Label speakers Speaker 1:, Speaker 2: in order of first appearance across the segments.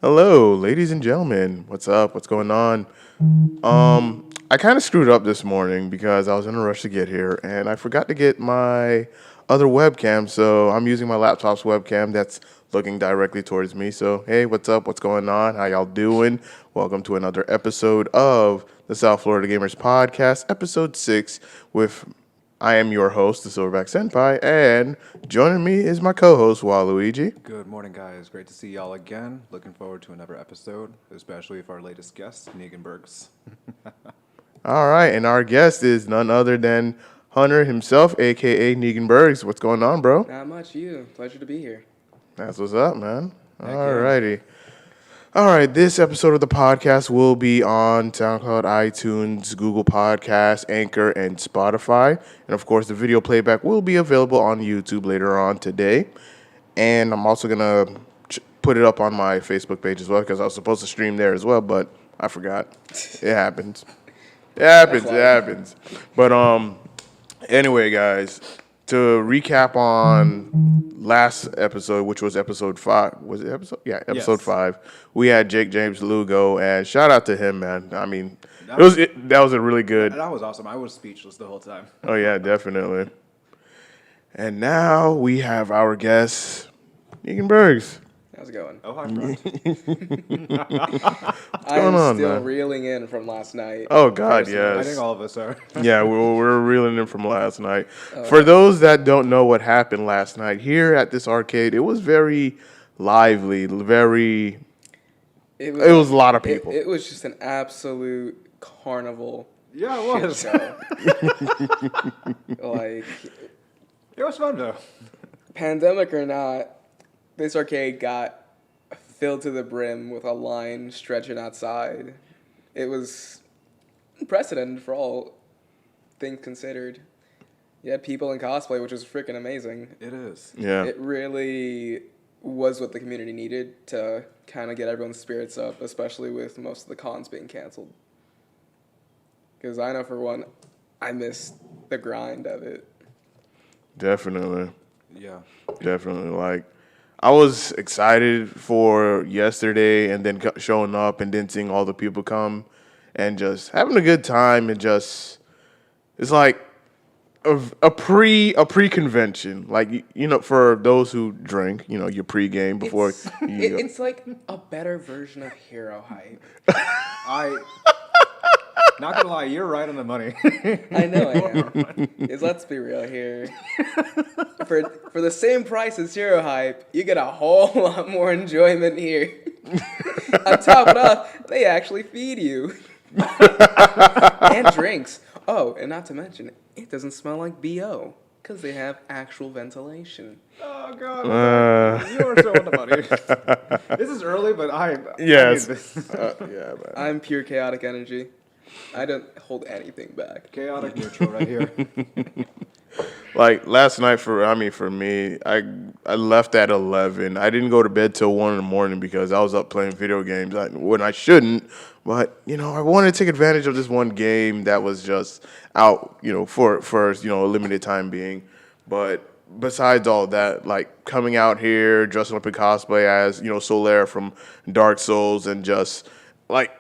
Speaker 1: Hello, ladies and gentlemen. What's up? What's going on? I kind of screwed up this morning because I was in a rush to get here and I forgot to get my other webcam. So I'm using my laptop's webcam that's looking directly towards me. So, hey, what's up? What's going on? How y'all doing? Welcome to another episode of the South Florida Gamers Podcast, episode 6 with I am your host, the SilverbackSenpai, and joining me is my co-host, Waluigi.
Speaker 2: Good morning, guys. Great to see y'all again. Looking forward to another episode, especially with our latest guest, Negan Bergs.
Speaker 1: All right, and our guest is none other than Hunter himself, a.k.a. Negan Bergs. What's going on, bro?
Speaker 3: Not much, you. Pleasure to be here.
Speaker 1: That's what's up, man.
Speaker 2: Heck
Speaker 1: All righty. All right, this episode of the podcast will be on SoundCloud, iTunes, Google Podcasts, Anchor, and Spotify. And, of course, the video playback will be available on YouTube later on today. And I'm also going to put it up on my Facebook page as well because I was supposed to stream there as well, but I forgot. It happens. It happens. But anyway, guys, to recap on last episode, which was episode 5. Was it episode? Yeah, episode 5. We had Jake James Lugo, and shout out to him, man. I mean, that was a really good.
Speaker 2: That was awesome. I was speechless the whole time.
Speaker 1: Oh yeah, definitely. And now we have our guest, Negan Bergs.
Speaker 3: How's it going?
Speaker 2: Oh, hi, friend.
Speaker 3: I'm still reeling in from last night.
Speaker 1: Oh God,
Speaker 3: personally.
Speaker 1: yes.
Speaker 2: I think all of us are.
Speaker 1: Yeah, we're reeling in from last night. For those that don't know what happened last night, here at this arcade, it was very lively, It was a lot of people.
Speaker 3: It was just an absolute carnival.
Speaker 2: Yeah, it was.
Speaker 3: Show. Like,
Speaker 2: It was fun, though.
Speaker 3: pandemic or not, this arcade got filled to the brim with a line stretching outside. It was unprecedented for all things considered. You had people in cosplay, which was freaking amazing.
Speaker 2: It is.
Speaker 1: Yeah.
Speaker 3: It really was what the community needed to kind of get everyone's spirits up, especially with most of the cons being canceled. Because I know for one, I missed the grind of it.
Speaker 1: Definitely.
Speaker 2: Yeah.
Speaker 1: Definitely. Like, I was excited for yesterday and then showing up and then seeing all the people come and just having a good time and just, it's like a pre-convention. Like, you know, for those who drink, you know, your pre-game before
Speaker 3: It's like a better version of Hero Hype.
Speaker 2: Not gonna lie, you're right on the money.
Speaker 3: I know I am. Let's be real here. For the same price as Hero Hype, you get a whole lot more enjoyment here. On top of that, they actually feed you. And drinks. Oh, and not to mention, it doesn't smell like BO. Because they have actual ventilation.
Speaker 2: Oh, God. You are so on the money. This is early, but
Speaker 1: Yes.
Speaker 2: I need this.
Speaker 1: Yeah, man.
Speaker 3: I'm pure chaotic energy. I don't hold anything back.
Speaker 2: Chaotic neutral right here.
Speaker 1: Like last night for me, I left at 11. I didn't go to bed till 1 in the morning because I was up playing video games when I shouldn't. But, you know, I wanted to take advantage of this one game that was just out, you know, for you know, a limited time being. But besides all that, like coming out here, dressing up in cosplay as, you know, Solaire from Dark Souls and just like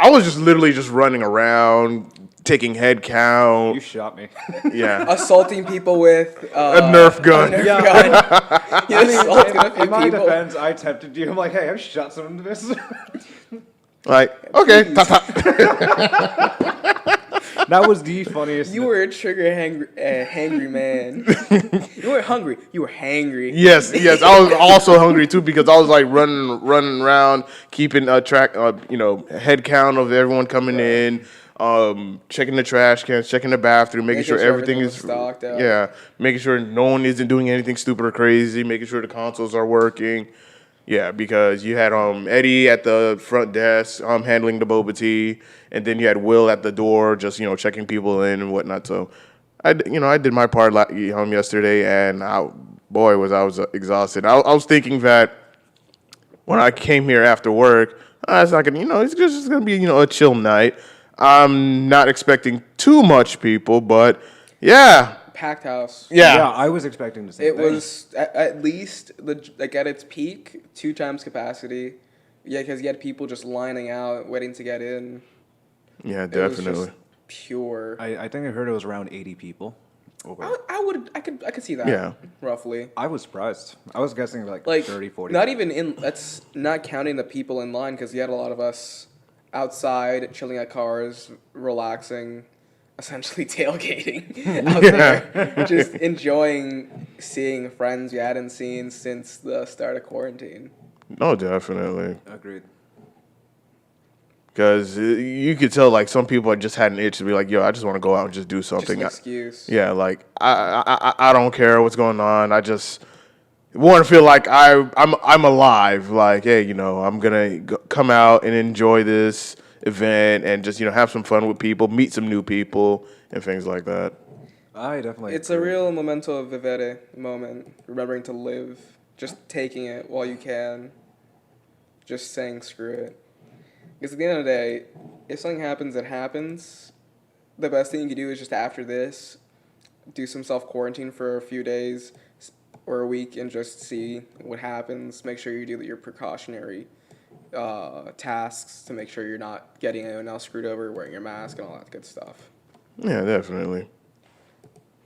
Speaker 1: I was just literally just running around, taking head count.
Speaker 2: You shot me.
Speaker 1: Yeah.
Speaker 3: Assaulting people with
Speaker 1: A Nerf gun.
Speaker 3: A Nerf gun. You assaulted a few
Speaker 2: In my
Speaker 3: people.
Speaker 2: defense, I tempted you. I'm like, hey, I've shot someone with this.
Speaker 1: Like, okay.
Speaker 2: That was the funniest.
Speaker 3: You were a trigger hangry man. You weren't hungry. You were hangry.
Speaker 1: Yes. I was also hungry too because I was like running around, keeping a track, you know, head count of everyone coming in, checking the trash cans, checking the bathroom, making sure everything is
Speaker 3: stocked out.
Speaker 1: Yeah, making sure no one isn't doing anything stupid or crazy, making sure the consoles are working. Yeah, because you had Eddie at the front desk handling the boba tea, and then you had Will at the door just, you know, checking people in and whatnot. So, I did my part yesterday, and I was exhausted. I was thinking that when I came here after work, it's not gonna, you know, it's just gonna be, you know, a chill night. I'm not expecting too much people, but yeah.
Speaker 3: packed house.
Speaker 1: Yeah.
Speaker 2: I was expecting the same
Speaker 3: It
Speaker 2: thing.
Speaker 3: was at least at its peak 2 times capacity. Yeah, because you had people just lining out, waiting to get in.
Speaker 1: Yeah,
Speaker 3: It was
Speaker 1: definitely.
Speaker 3: just pure.
Speaker 2: I think I heard it was around 80 people. Over.
Speaker 3: I could see that.
Speaker 1: Yeah.
Speaker 3: Roughly.
Speaker 2: I was surprised. I was guessing like,
Speaker 3: Like
Speaker 2: 30, 40.
Speaker 3: not even in. That's not counting the people in line because you had a lot of us outside chilling at cars, relaxing, essentially tailgating out there, just enjoying seeing friends we hadn't seen since the start of quarantine.
Speaker 1: No, definitely.
Speaker 2: Agreed.
Speaker 1: Because you could tell, like, some people just had an itch to be like, yo, I just want to go out and just do
Speaker 3: Just
Speaker 1: something.
Speaker 3: an excuse.
Speaker 1: Yeah, like, I don't care what's going on. I just want to feel like I'm alive. Like, hey, you know, I'm going to come out and enjoy this event and just, you know, have some fun with people, meet some new people, and things like that.
Speaker 2: I definitely.
Speaker 3: It's a
Speaker 2: agree.
Speaker 3: real memento vivere moment, remembering to live, just taking it while you can, just saying screw it. Because at the end of the day, if something happens, it happens. The best thing you can do is just after this, do some self-quarantine for a few days or a week and just see what happens. Make sure you do your precautionary tasks to make sure you're not getting anyone else screwed over, wearing your mask and all that good stuff.
Speaker 1: Yeah, definitely.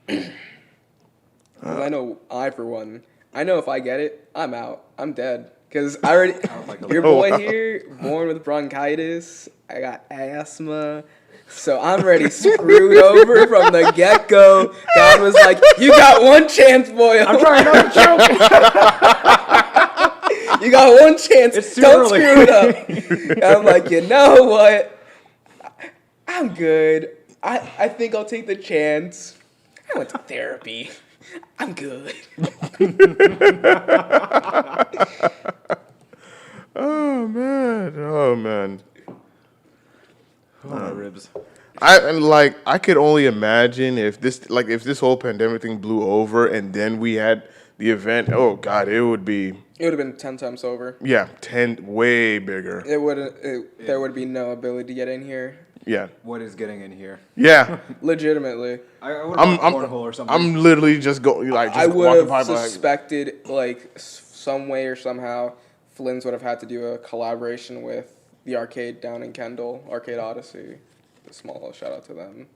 Speaker 3: 'Cause I know for one, I know if I get it, I'm out. I'm dead. Because I already, your boy here, born with bronchitis, I got asthma, so I'm already screwed over from the get-go. God was like, you got one chance, boy. I'm trying not to choke. You got one chance.
Speaker 2: It's too
Speaker 3: Don't
Speaker 2: early.
Speaker 3: screw it up. And I'm like, you know what? I'm good. I think I'll take the chance. I went to therapy. I'm good.
Speaker 1: Oh, man.
Speaker 2: Oh, my ribs.
Speaker 1: I could only imagine if this whole pandemic thing blew over and then we had the event. Oh God, it would be
Speaker 3: It would have been 10 times over.
Speaker 1: 10 way bigger.
Speaker 3: There would be no ability to get in here.
Speaker 1: Yeah,
Speaker 2: What is getting in here?
Speaker 1: yeah.
Speaker 3: Legitimately.
Speaker 2: I would
Speaker 1: I'm
Speaker 2: have cornhole or something.
Speaker 1: I'm literally just going like just
Speaker 3: I would
Speaker 1: walking
Speaker 3: have
Speaker 1: by like,
Speaker 3: suspected, like, some way or somehow, Flynn's would have had to do a collaboration with the arcade down in Kendall, Arcade Odyssey. A small little shout out to them.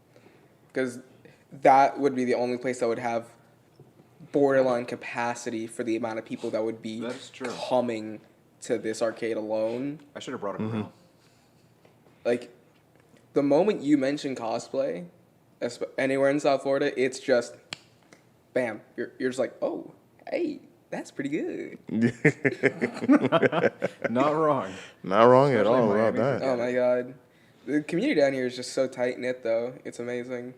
Speaker 3: Because that would be the only place that would have borderline capacity for the amount of people that would be
Speaker 2: That is true.
Speaker 3: coming to this arcade alone.
Speaker 2: I should have brought a grill.
Speaker 3: Like, the moment you mention cosplay, anywhere in South Florida, it's just, bam. You're just like, oh, hey, that's pretty good.
Speaker 2: Not wrong.
Speaker 1: not wrong at
Speaker 2: Especially
Speaker 1: all
Speaker 2: in
Speaker 1: about
Speaker 2: Miami.
Speaker 1: that.
Speaker 3: Oh my god. The community down here is just so tight knit though. It's amazing.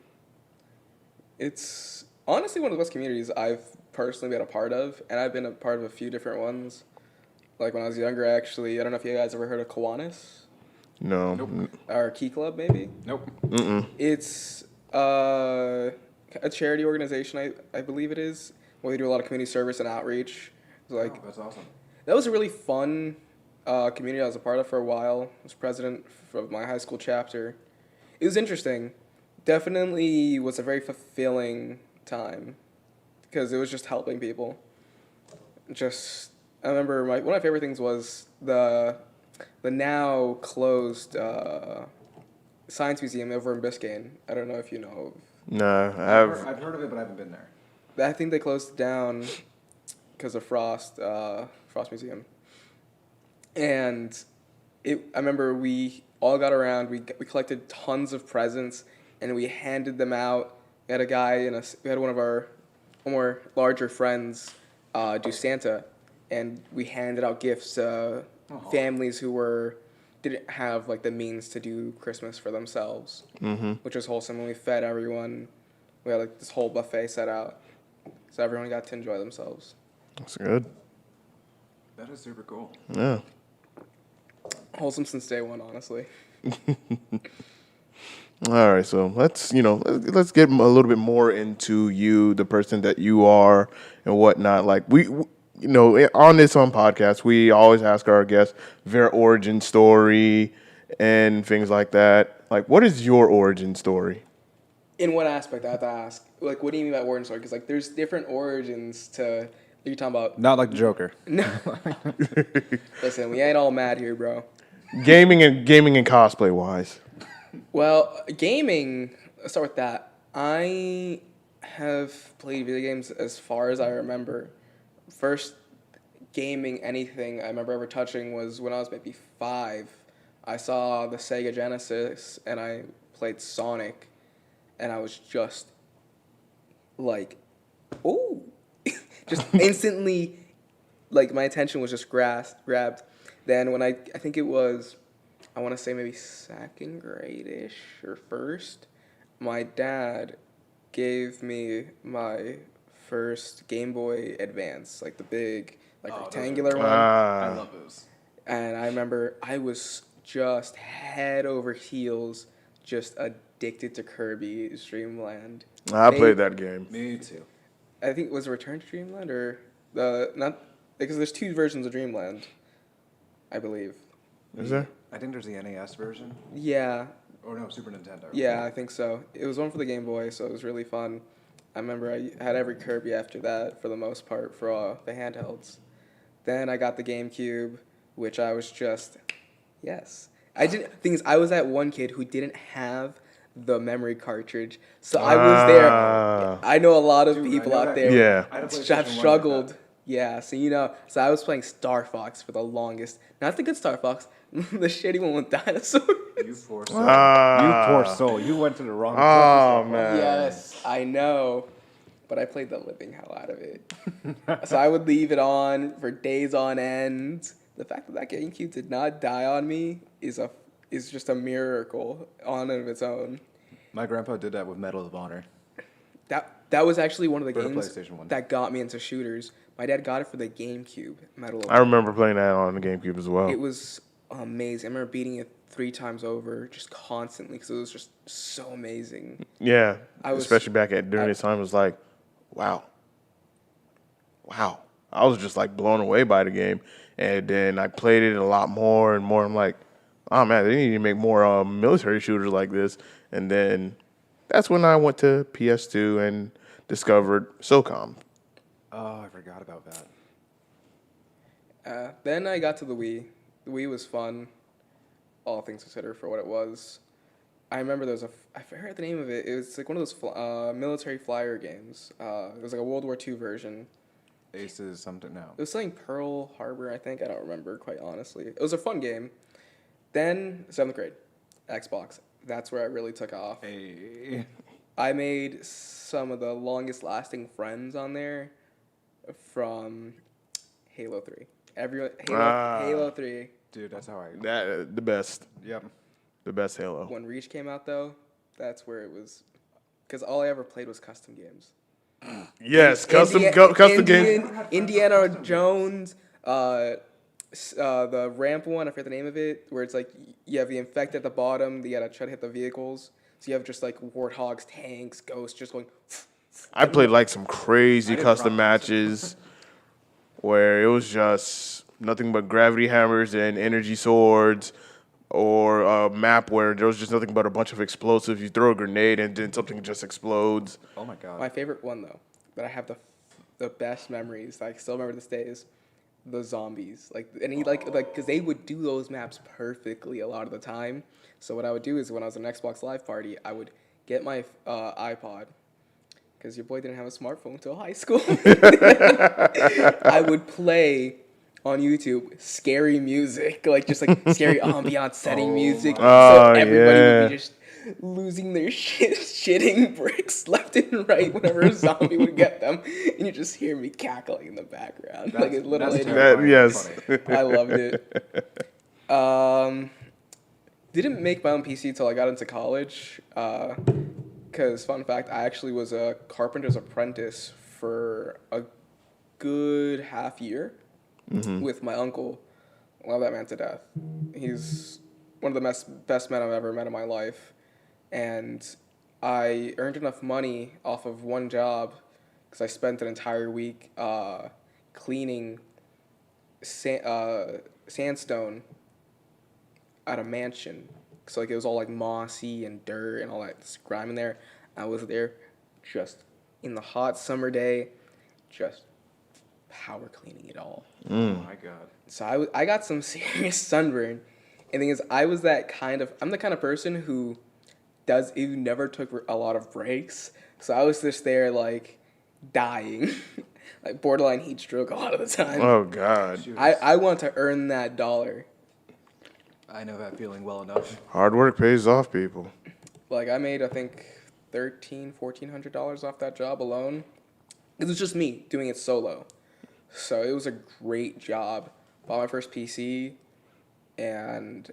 Speaker 3: It's honestly one of the best communities I've personally been a part of, and I've been a part of a few different ones. Like when I was younger, actually, I don't know if you guys ever heard of Kiwanis
Speaker 1: No.
Speaker 2: Nope.
Speaker 3: or Key Club, maybe.
Speaker 2: Nope.
Speaker 3: It's a charity organization, I believe it is, where they do a lot of community service and outreach. It's like
Speaker 2: Oh, that's awesome.
Speaker 3: that was a really fun community I was a part of for a while. I was president of my high school chapter. It was interesting. Definitely was a very fulfilling time because it was just helping people. I remember one of my favorite things was the now closed science museum over in Biscayne. I don't know if you know.
Speaker 1: Nah,
Speaker 2: I've heard of it, but I haven't been there.
Speaker 3: I think they closed it down because of Frost Museum. And I remember we all got around. We collected tons of presents, and we handed them out. We had a guy we had one of our more larger friends do Santa, and we handed out gifts to families who didn't have like the means to do Christmas for themselves, which was wholesome. And we fed everyone. We had like this whole buffet set out, so everyone got to enjoy themselves.
Speaker 1: that's good.
Speaker 2: That is super cool.
Speaker 1: Yeah.
Speaker 3: Wholesome since day one, honestly.
Speaker 1: All right, so let's get a little bit more into you, the person that you are, and whatnot. Like on this podcast, we always ask our guests their origin story and things like that. Like, what is your origin story?
Speaker 3: In what aspect? I have to ask. Like, what do you mean by origin story? Because like, there's different origins to. You're talking about.
Speaker 2: Not like the Joker.
Speaker 3: No. Listen, we ain't all mad here, bro.
Speaker 1: Gaming and cosplay wise.
Speaker 3: Well, gaming. Let's start with that. I have played video games as far as I remember. First gaming anything I remember ever touching was when I was maybe 5. I saw the Sega Genesis and I played Sonic, and I was just like, oh, just instantly, like my attention was just grabbed. Then when I think it was, I want to say maybe second grade-ish or first, my dad gave me my first Game Boy Advance, like the big, like rectangular one.
Speaker 2: I love those.
Speaker 3: And I remember I was just head over heels, just addicted to Kirby's Dream Land.
Speaker 1: I played that game.
Speaker 2: Me too.
Speaker 3: I think it was Return to Dreamland or not, because there's 2 versions of Dreamland, I believe.
Speaker 1: Is there?
Speaker 2: I think there's the NES version.
Speaker 3: Yeah,
Speaker 2: Or no, Super Nintendo.
Speaker 3: yeah, I think so. It was one for the Game Boy, so it was really fun. I remember I had every Kirby after that for the most part for the handhelds. Then I got the GameCube, which I was just, yes. Thing is, I was that one kid who didn't have the memory cartridge, so I was there. I know a lot of
Speaker 2: Dude,
Speaker 3: people
Speaker 2: I know
Speaker 3: out
Speaker 2: that.
Speaker 3: there
Speaker 1: Yeah.
Speaker 2: I had a
Speaker 3: have
Speaker 2: PlayStation 1 like
Speaker 3: struggled.
Speaker 2: that.
Speaker 3: Yeah, so I was playing Star Fox for the longest. Not the good Star Fox, the shitty one with dinosaurs.
Speaker 2: You poor soul.
Speaker 1: Ah.
Speaker 2: You poor soul. You went to the wrong
Speaker 1: Oh,
Speaker 2: place.
Speaker 1: man.
Speaker 3: Yes, I know. But I played the living hell out of it. So I would leave it on for days on end. The fact that that GameCube did not die on me is just a miracle on and of its own.
Speaker 2: My grandpa did that with Medal of Honor.
Speaker 3: That was actually one of the
Speaker 2: For the
Speaker 3: games
Speaker 2: PlayStation 1.
Speaker 3: that got me into shooters. My dad got it for the GameCube. Medal of
Speaker 1: I remember playing that on the GameCube as well.
Speaker 3: It was amazing. I remember beating it 3 times over, just constantly, because it was just so amazing.
Speaker 1: Yeah,
Speaker 3: I was-
Speaker 1: especially during this time, it was like, wow. I was just like blown away by the game, and then I played it a lot more and more. I'm like, oh man, they need to make more military shooters like this. And then that's when I went to PS2 and discovered SOCOM.
Speaker 2: Oh, I forgot about that.
Speaker 3: Then I got to the Wii. The Wii was fun, all things considered, for what it was. I remember there was I forgot the name of it. It was like one of those military flyer games. It was like a World War II version.
Speaker 2: Aces something now.
Speaker 3: It was something Pearl Harbor, I think. I don't remember, quite honestly. It was a fun game. Then, 7th grade, Xbox. That's where I really took off.
Speaker 2: Hey.
Speaker 3: I made some of the longest lasting friends on there from Halo 3. Halo 3.
Speaker 2: Dude, that's how I...
Speaker 1: The best.
Speaker 2: Yep.
Speaker 1: The best Halo.
Speaker 3: When Reach came out, though, that's where it was. Because all I ever played was custom games.
Speaker 1: Yes, custom games.
Speaker 3: Indiana Jones, the ramp one, I forget the name of it, where it's like you have the infect at the bottom, you gotta try to hit the vehicles. So you have just like warthogs, tanks, ghosts just going.
Speaker 1: I played like some crazy
Speaker 2: did
Speaker 1: custom
Speaker 2: rock
Speaker 1: matches where it was just nothing but gravity hammers and energy swords, or a map where there was just nothing but a bunch of explosives. You throw a grenade and then something just explodes.
Speaker 2: Oh my god.
Speaker 3: My favorite one though, that I have the best memories that I still remember to this day is the zombies. Because they would do those maps perfectly a lot of the time. So what I would do is when I was at an Xbox Live party, I would get my iPod, because your boy didn't have a smartphone until high school. I would play on YouTube scary music, just scary ambiance setting music. So everybody would be just losing their shitting bricks left and right whenever a zombie would get them, and you just hear me cackling in the background like a little
Speaker 2: that's
Speaker 3: idiot.
Speaker 2: terrifying.
Speaker 1: Yes.
Speaker 2: Funny.
Speaker 3: I loved it. Didn't make my own PC till I got into college. Because, fun fact, I actually was a carpenter's apprentice for a good half year with my uncle. Love that man to death. He's one of the best men I've ever met in my life. And I earned enough money off of one job because I spent an entire week cleaning sandstone at a mansion. So it was all mossy and dirt and all that grime in there. I was there just in the hot summer day, just power cleaning it all.
Speaker 2: Oh my god.
Speaker 3: So I got some serious sunburn. And the thing is, I'm the kind of person who never took a lot of breaks. So I was just there like dying, like borderline heat stroke a lot of the time.
Speaker 1: Oh God.
Speaker 2: Shoot.
Speaker 3: I want to earn that dollar.
Speaker 2: I know that feeling well enough.
Speaker 1: Hard work pays off, people.
Speaker 3: Like I made, I think, $1,400 off that job alone. It was just me doing it solo. So it was a great job. Bought my first PC, and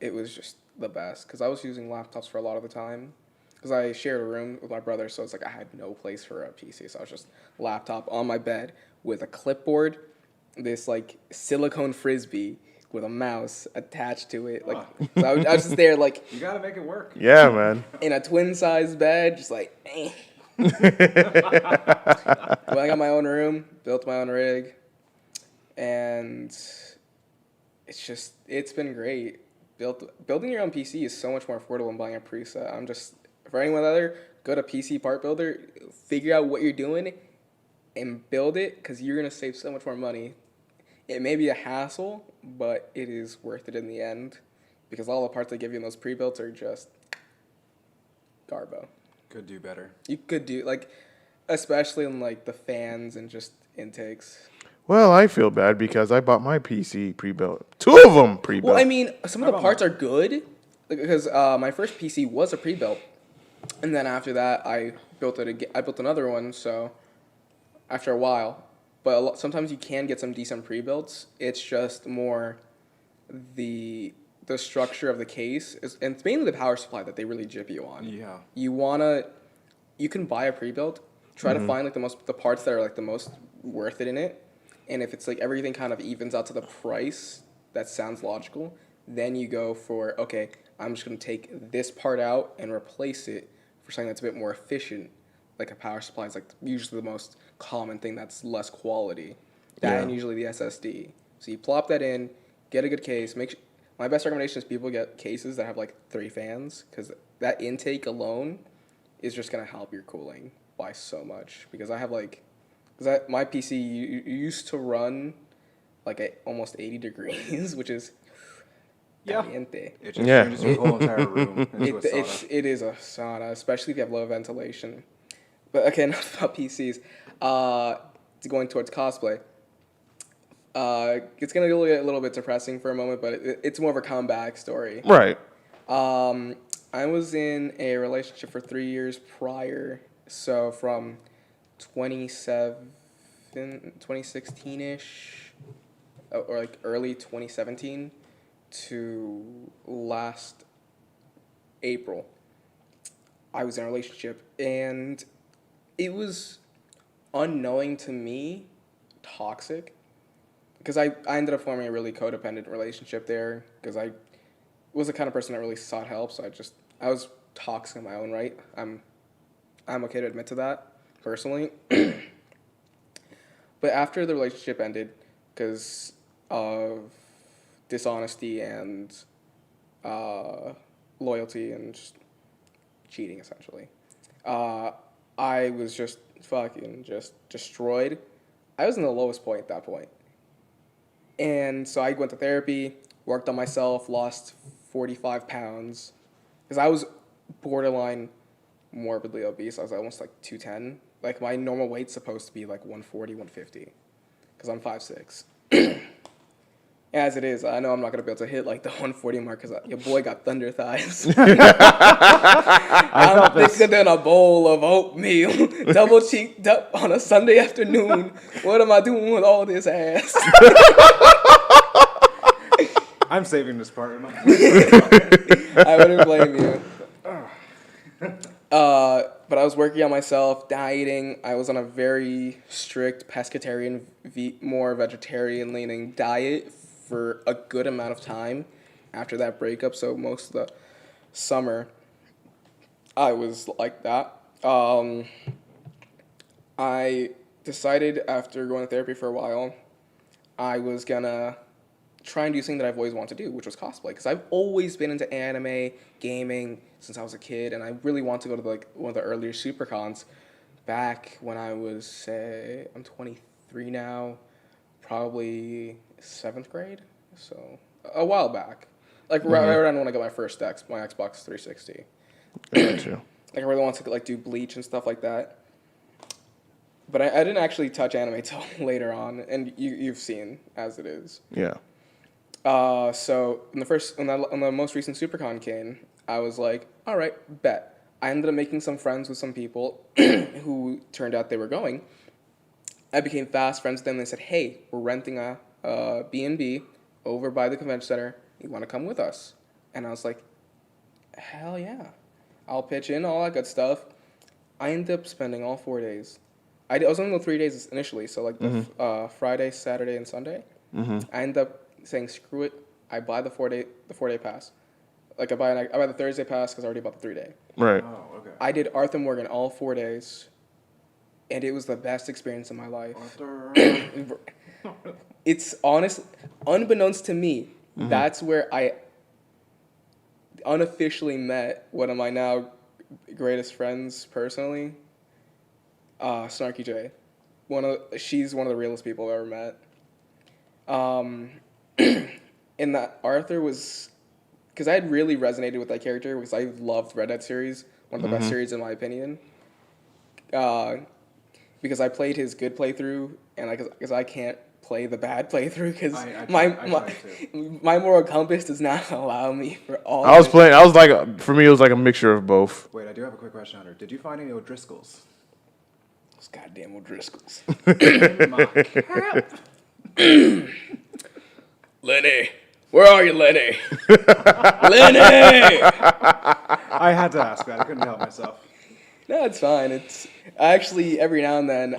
Speaker 3: it was just the best because I was using laptops for a lot of the time. Because I shared a room with my brother, so it's like I had no place for a PC. So I was just laptop on my bed with a clipboard, this like silicone frisbee with a mouse attached to it. Like, so I was just there like
Speaker 2: You gotta make it work.
Speaker 1: Yeah, man.
Speaker 3: in a twin size bed, just like. Eh. But I got my own room, built my own rig, and it's been great. Building your own PC is so much more affordable than buying a preset. For anyone out there, go to PC Part Builder, figure out what you're doing, and build it because you're gonna save so much more money. It may be a hassle, but it is worth it in the end because all the parts they give you in those pre-builts are just garbo.
Speaker 2: Could do better.
Speaker 3: You could do especially in like the fans and just intakes.
Speaker 1: Well, I feel bad because I bought my PC pre-built. 2 of them pre-built.
Speaker 3: Well, I mean, some of the parts are good because my first PC was a pre-built, and then after that I built it again. I built another one, so after a while. But sometimes you can get some decent pre-builts. It's just more the structure of the case, and it's mainly the power supply that they really jip you on.
Speaker 2: Yeah.
Speaker 3: You can buy a pre-built, try to find like the parts that are like the most worth it in it, and if it's like everything kind of evens out to the price that sounds logical, then you go for, okay, I'm just gonna take this part out and replace it for something that's a bit more efficient. Like a power supply is like usually the most common thing that's less quality. That and usually the SSD. So you plop that in, get a good case. My best recommendation is people get cases that have like 3 fans because that intake alone is just gonna help your cooling by so much. Because I have my PC used to run like at almost 80 degrees, which is caliente.
Speaker 2: It just changes your whole entire room into a sauna.
Speaker 3: It is a sauna, especially if you have low ventilation. But okay, enough about PCs. Going towards cosplay. It's gonna get a little bit depressing for a moment, but it's more of a comeback story.
Speaker 1: Right.
Speaker 3: I was in a relationship for 3 years prior, so from 2016-ish, or like early 2017 to last April, I was in a relationship, and it was unknowing to me toxic because I ended up forming a really codependent relationship there because I was the kind of person that really sought help, so I was toxic in my own right. I'm okay to admit to that personally. But after the relationship ended because of dishonesty and loyalty and just cheating essentially, I was just fucking just destroyed. I was in the lowest point at that point. And so I went to therapy, worked on myself, lost 45 pounds. Because I was borderline morbidly obese. I was almost like 210. Like my normal weight's supposed to be like 140, 150. Because I'm 5'6". As it is, I know I'm not going to be able to hit like the 140 mark because your boy got thunder thighs. I'm thicker than a bowl of oatmeal, double cheeked up on a Sunday afternoon. What am I doing with all this ass?
Speaker 2: I'm saving this part.
Speaker 3: I wouldn't blame you. But I was working on myself, dieting. I was on a very strict pescatarian, more vegetarian-leaning diet for a good amount of time after that breakup. So most of the summer, I was like that. I decided after going to therapy for a while, I was gonna try and do something that I've always wanted to do, which was cosplay. Because I've always been into anime, gaming, since I was a kid, and I really want to go to like one of the earlier SuperCons back when I was, say, I'm 23 now, probably 7th grade, so a while back. Like right around when I got my first my Xbox 360.
Speaker 1: Gotcha.
Speaker 3: Like I really want to like do Bleach and stuff like that. But I didn't actually touch anime till later on, and you've seen as it is.
Speaker 1: Yeah.
Speaker 3: So on the most recent SuperCon came, I was like, all right, bet. I ended up making some friends with some people who turned out they were going. I became fast friends with them. They said, hey, we're renting a B&B over by the convention center. You want to come with us? And I was like, hell yeah. I'll pitch in, all that good stuff. I ended up spending all 4 days. I was only 3 days initially, so like the Friday, Saturday, and Sunday. I ended up saying, screw it. I buy the 4 day pass. Like I buy the Thursday pass because I already bought the 3 day.
Speaker 1: Right.
Speaker 2: Oh, okay.
Speaker 3: I did Arthur Morgan all 4 days, and it was the best experience of my life.
Speaker 2: Arthur.
Speaker 3: It's honestly, unbeknownst to me, that's where I unofficially met one of my now greatest friends personally, Snarky J. She's one of the realest people I've ever met. And that Arthur was, because I had really resonated with that character because I loved Red Dead series, one of the best series in my opinion. Because I played his good playthrough, and because I can't play the bad playthrough because my moral compass does not allow me for all.
Speaker 1: For me, it was like a mixture of both.
Speaker 2: Wait, I do have a quick question, Hunter. Did you find any O'Driscolls?
Speaker 3: Those goddamn O'Driscolls. Lenny, where are you, Lenny? Lenny!
Speaker 2: I had to ask that. I couldn't help myself.
Speaker 3: No, it's fine. It's actually every now and then.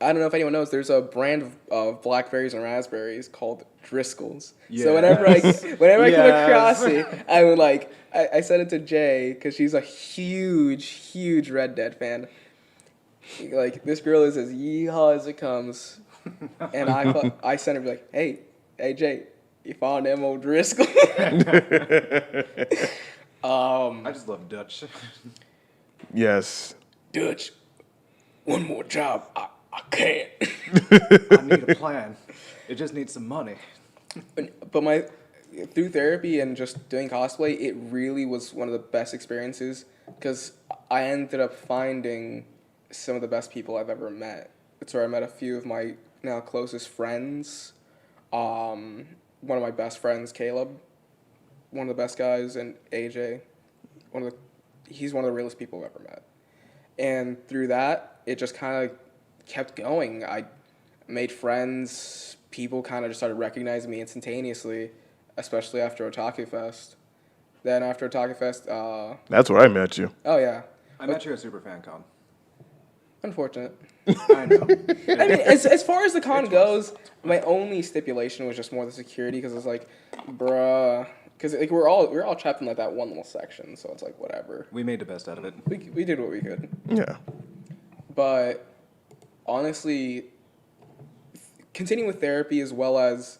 Speaker 3: I don't know if anyone knows. There's a brand of blackberries and raspberries called Driscolls.
Speaker 2: Yes.
Speaker 3: So whenever I come across
Speaker 2: Yes.
Speaker 3: it, I would like I sent it to Jay because she's a huge Red Dead fan. Like this girl is as yeehaw as it comes, and I sent her like, hey Jay, you found them old Driscoll?
Speaker 2: I just love Dutch.
Speaker 1: Yes.
Speaker 3: Dutch, one more job. I can't.
Speaker 2: I need a plan. It just needs some money.
Speaker 3: But through therapy and just doing cosplay, it really was one of the best experiences because I ended up finding some of the best people I've ever met. It's where I met a few of my now closest friends. One of my best friends, Caleb, one of the best guys, and AJ, he's one of the realest people I've ever met. And through that, it just kind of kept going. I made friends. People kind of just started recognizing me instantaneously, especially after Otaku Fest. Then after Otaku Fest,
Speaker 1: That's where I met you.
Speaker 3: oh yeah,
Speaker 2: I met you at Super Fan Con.
Speaker 3: unfortunate.
Speaker 2: I know.
Speaker 3: I mean, as far as the con goes, my only stipulation was just more the security because it's like, bruh, because like we're all trapped in like that one little section, so it's like whatever.
Speaker 2: We made the best out of it.
Speaker 3: We did what we could,
Speaker 1: Yeah.
Speaker 3: but honestly, continuing with therapy as well as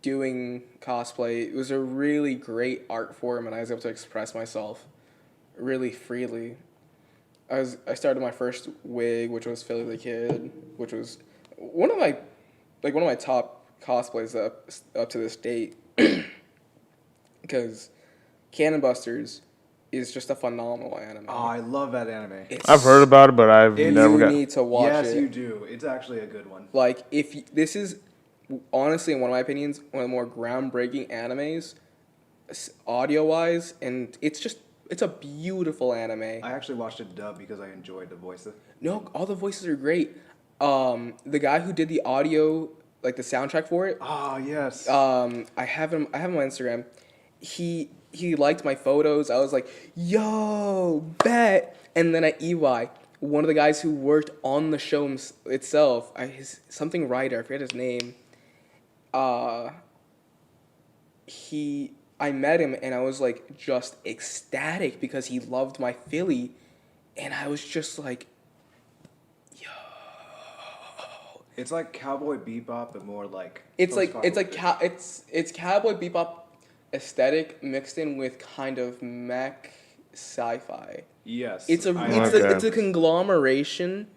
Speaker 3: doing cosplay, it was a really great art form, and I was able to express myself really freely. I started my first wig, which was Philly the Kid, which was one of my top cosplays up to this date, because Cannon Busters is just a phenomenal anime.
Speaker 2: Oh, I love that anime.
Speaker 1: I've heard about it, but I've never
Speaker 3: You
Speaker 1: got.
Speaker 3: need to watch it.
Speaker 2: Yes, you do. It's actually a good one.
Speaker 3: Like, this is honestly, in one of my opinions, one of the more groundbreaking animes, audio-wise, and it's a beautiful anime.
Speaker 2: I actually watched it dubbed because I enjoyed the voices.
Speaker 3: No, all the voices are great. The guy who did the audio, like the soundtrack for it,
Speaker 2: Ah, yes.
Speaker 3: I have him on Instagram. He liked my photos. I was like, yo, bet. And then at EY, one of the guys who worked on the show itself, something writer, I forget his name. I met him and I was like just ecstatic because he loved my Philly, and I was just like, yo.
Speaker 2: It's like Cowboy Bebop, but more like
Speaker 3: It's Cowboy Bebop aesthetic mixed in with kind of mech sci-fi.
Speaker 2: Yes.
Speaker 3: It's
Speaker 1: Okay.
Speaker 3: a conglomeration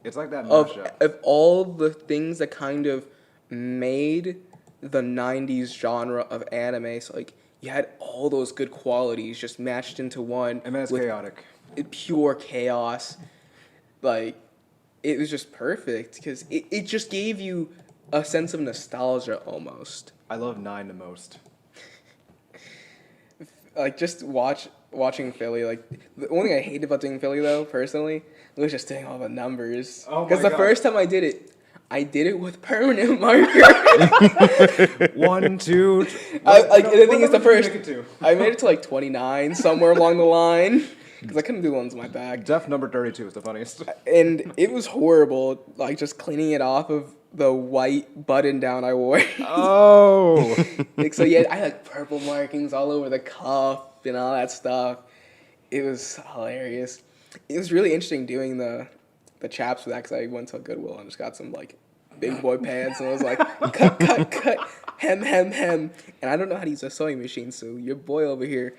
Speaker 2: It's like that
Speaker 3: of
Speaker 2: mashup.
Speaker 3: all the things that kind of made the 90s genre of anime. So like you had all those good qualities just matched into one
Speaker 2: And then it's
Speaker 3: with
Speaker 2: chaotic.
Speaker 3: pure chaos. Like it was just perfect because it just gave you a sense of nostalgia almost.
Speaker 2: I love 9 the most.
Speaker 3: Like just watching Philly. Like the only thing I hated about doing Philly though, personally, was just doing all the numbers.
Speaker 2: Oh my
Speaker 3: Because the
Speaker 2: God.
Speaker 3: first time I did it with permanent marker.
Speaker 2: 1, 2.
Speaker 3: The thing is, the first
Speaker 2: Make it to?
Speaker 3: I made it to like 29 somewhere along the line because I couldn't do the ones in my bag,
Speaker 2: Def number 32 is the funniest.
Speaker 3: and it was horrible. Like just cleaning it off of the white button down I wore.
Speaker 2: Oh.
Speaker 3: Like, so yeah, I had like purple markings all over the cuff and all that stuff. It was hilarious. It was really interesting doing the chaps with that because I went to Goodwill and just got some like big boy pants and I was like cut, hem, and I don't know how to use a sewing machine, so your boy over here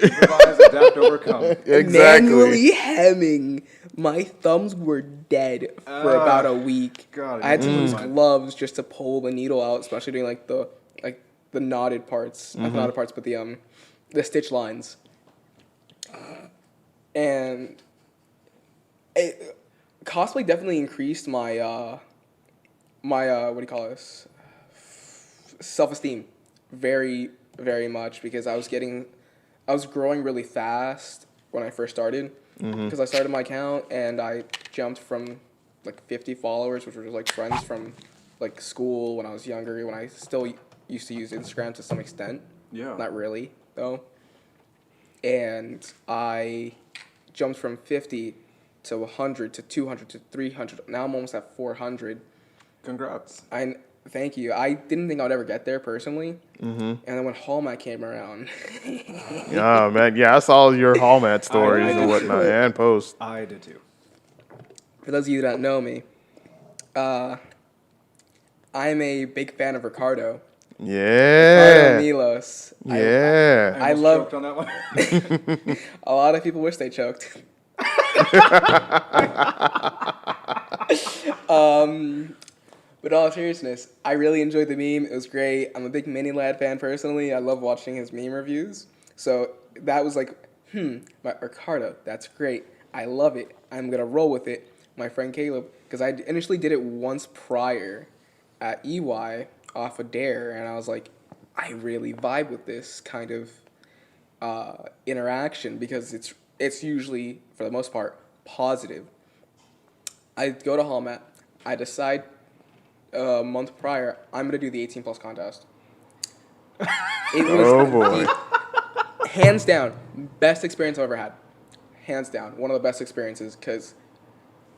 Speaker 2: Improvise, adapt, overcome.
Speaker 1: Exactly.
Speaker 3: manually hemming. My thumbs were dead for about a week.
Speaker 2: God,
Speaker 3: I had to
Speaker 2: yeah.
Speaker 3: use gloves just to pull the needle out, especially doing like the knotted parts, not the knotted parts, but the stitch lines. And cosplay definitely increased my what do you call this? Self-esteem very, very much because I was growing really fast when I first started because I started my account and I jumped from like 50 followers, which were just like friends from like school when I was younger, when I still used to use Instagram to some extent.
Speaker 2: Yeah.
Speaker 3: Not really, though. And I jumped from 50 to 100 to 200 to 300. Now I'm almost at 400.
Speaker 2: Congrats.
Speaker 3: Thank you. I didn't think I would ever get there personally. And then when Hallmat came around,
Speaker 1: Oh man, yeah, I saw your Hallmat stories and whatnot and posts.
Speaker 2: I did too.
Speaker 3: for those of you that don't know me, I'm a big fan of Ricardo. Ricardo
Speaker 1: Yeah.
Speaker 3: Milos.
Speaker 1: Yeah.
Speaker 3: I
Speaker 2: almost
Speaker 3: love-
Speaker 2: choked on that one.
Speaker 3: A lot of people wish they choked. But in all seriousness, I really enjoyed the meme. It was great. I'm a big Mini Lad fan personally. I love watching his meme reviews. So that was like, my Ricardo, that's great. I love it. I'm gonna roll with it. My friend Caleb, because I initially did it once prior at EY off of Dare, and I was like, I really vibe with this kind of interaction because it's usually, for the most part, positive. I go to Hallmat. I decide a month prior, I'm going to do the 18 plus contest. It was
Speaker 1: Oh, boy.
Speaker 3: hands down, best experience I've ever had. Hands down, one of the best experiences because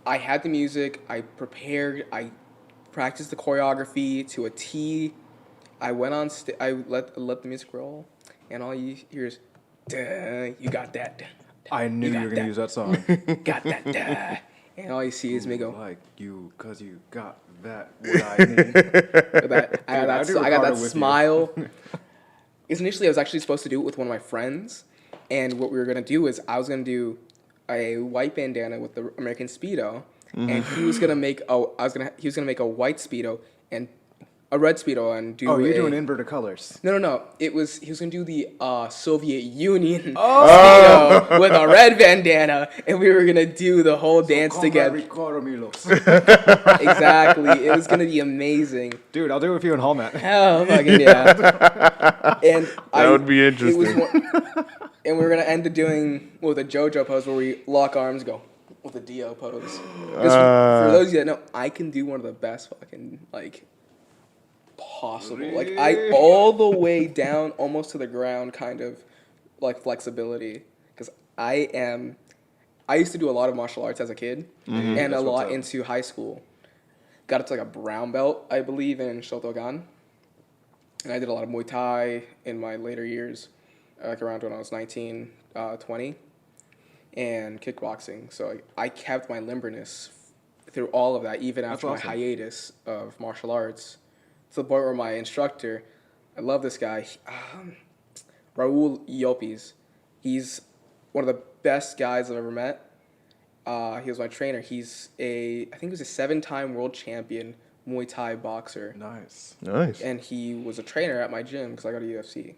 Speaker 3: I had the music, I prepared, I practiced the choreography to a T. I went on, I let the music roll, and all you hear is, duh, you got that. Duh.
Speaker 2: I knew you
Speaker 3: got
Speaker 2: were going to
Speaker 3: that.
Speaker 2: use that song.
Speaker 3: Got that, duh. And all you see is me go,
Speaker 2: Like you, because you got that what I need.
Speaker 3: with that. I
Speaker 2: Dude, I do
Speaker 3: got
Speaker 2: Ricardo
Speaker 3: that
Speaker 2: with you.
Speaker 3: smile. Because initially I was actually supposed to do it with one of my friends, and what we were gonna do is I was gonna do a white bandana with the American Speedo, and he was gonna make a white Speedo and a red Speedo and do.
Speaker 2: Oh, you're doing inverted colors.
Speaker 3: No. He was gonna do the Soviet Union Speedo with a red bandana, and we were gonna do the whole dance together.
Speaker 2: Ricardo Milos.
Speaker 3: Exactly, it was gonna be amazing.
Speaker 2: Dude, I'll do it with you in Hallmat.
Speaker 3: Hell, fucking yeah. And
Speaker 1: That would be
Speaker 3: It was
Speaker 1: interesting.
Speaker 3: and we were gonna end up doing with a JoJo pose where we lock arms, go with a Dio pose. 'Cause for those of you that know, I can do one of the best fucking like possible. Like I all the way down, almost to the ground, kind of like flexibility. Because I used to do a lot of martial arts as a kid, and a
Speaker 2: That's what's
Speaker 3: lot
Speaker 2: up.
Speaker 3: into high school. Got up to like a brown belt, I believe, in Shotogan. And I did a lot of Muay Thai in my later years, like around when I was 19, 20, and kickboxing. So I kept my limberness through all of that, even after
Speaker 2: awesome.
Speaker 3: my hiatus of martial arts, to the point where my instructor I love this guy. Raul Llopis. He's one of the best guys I've ever met. He was my trainer. I think he was a 7-time world champion Muay Thai boxer.
Speaker 2: Nice.
Speaker 1: Nice.
Speaker 3: And he was a trainer at my gym because I go to UFC.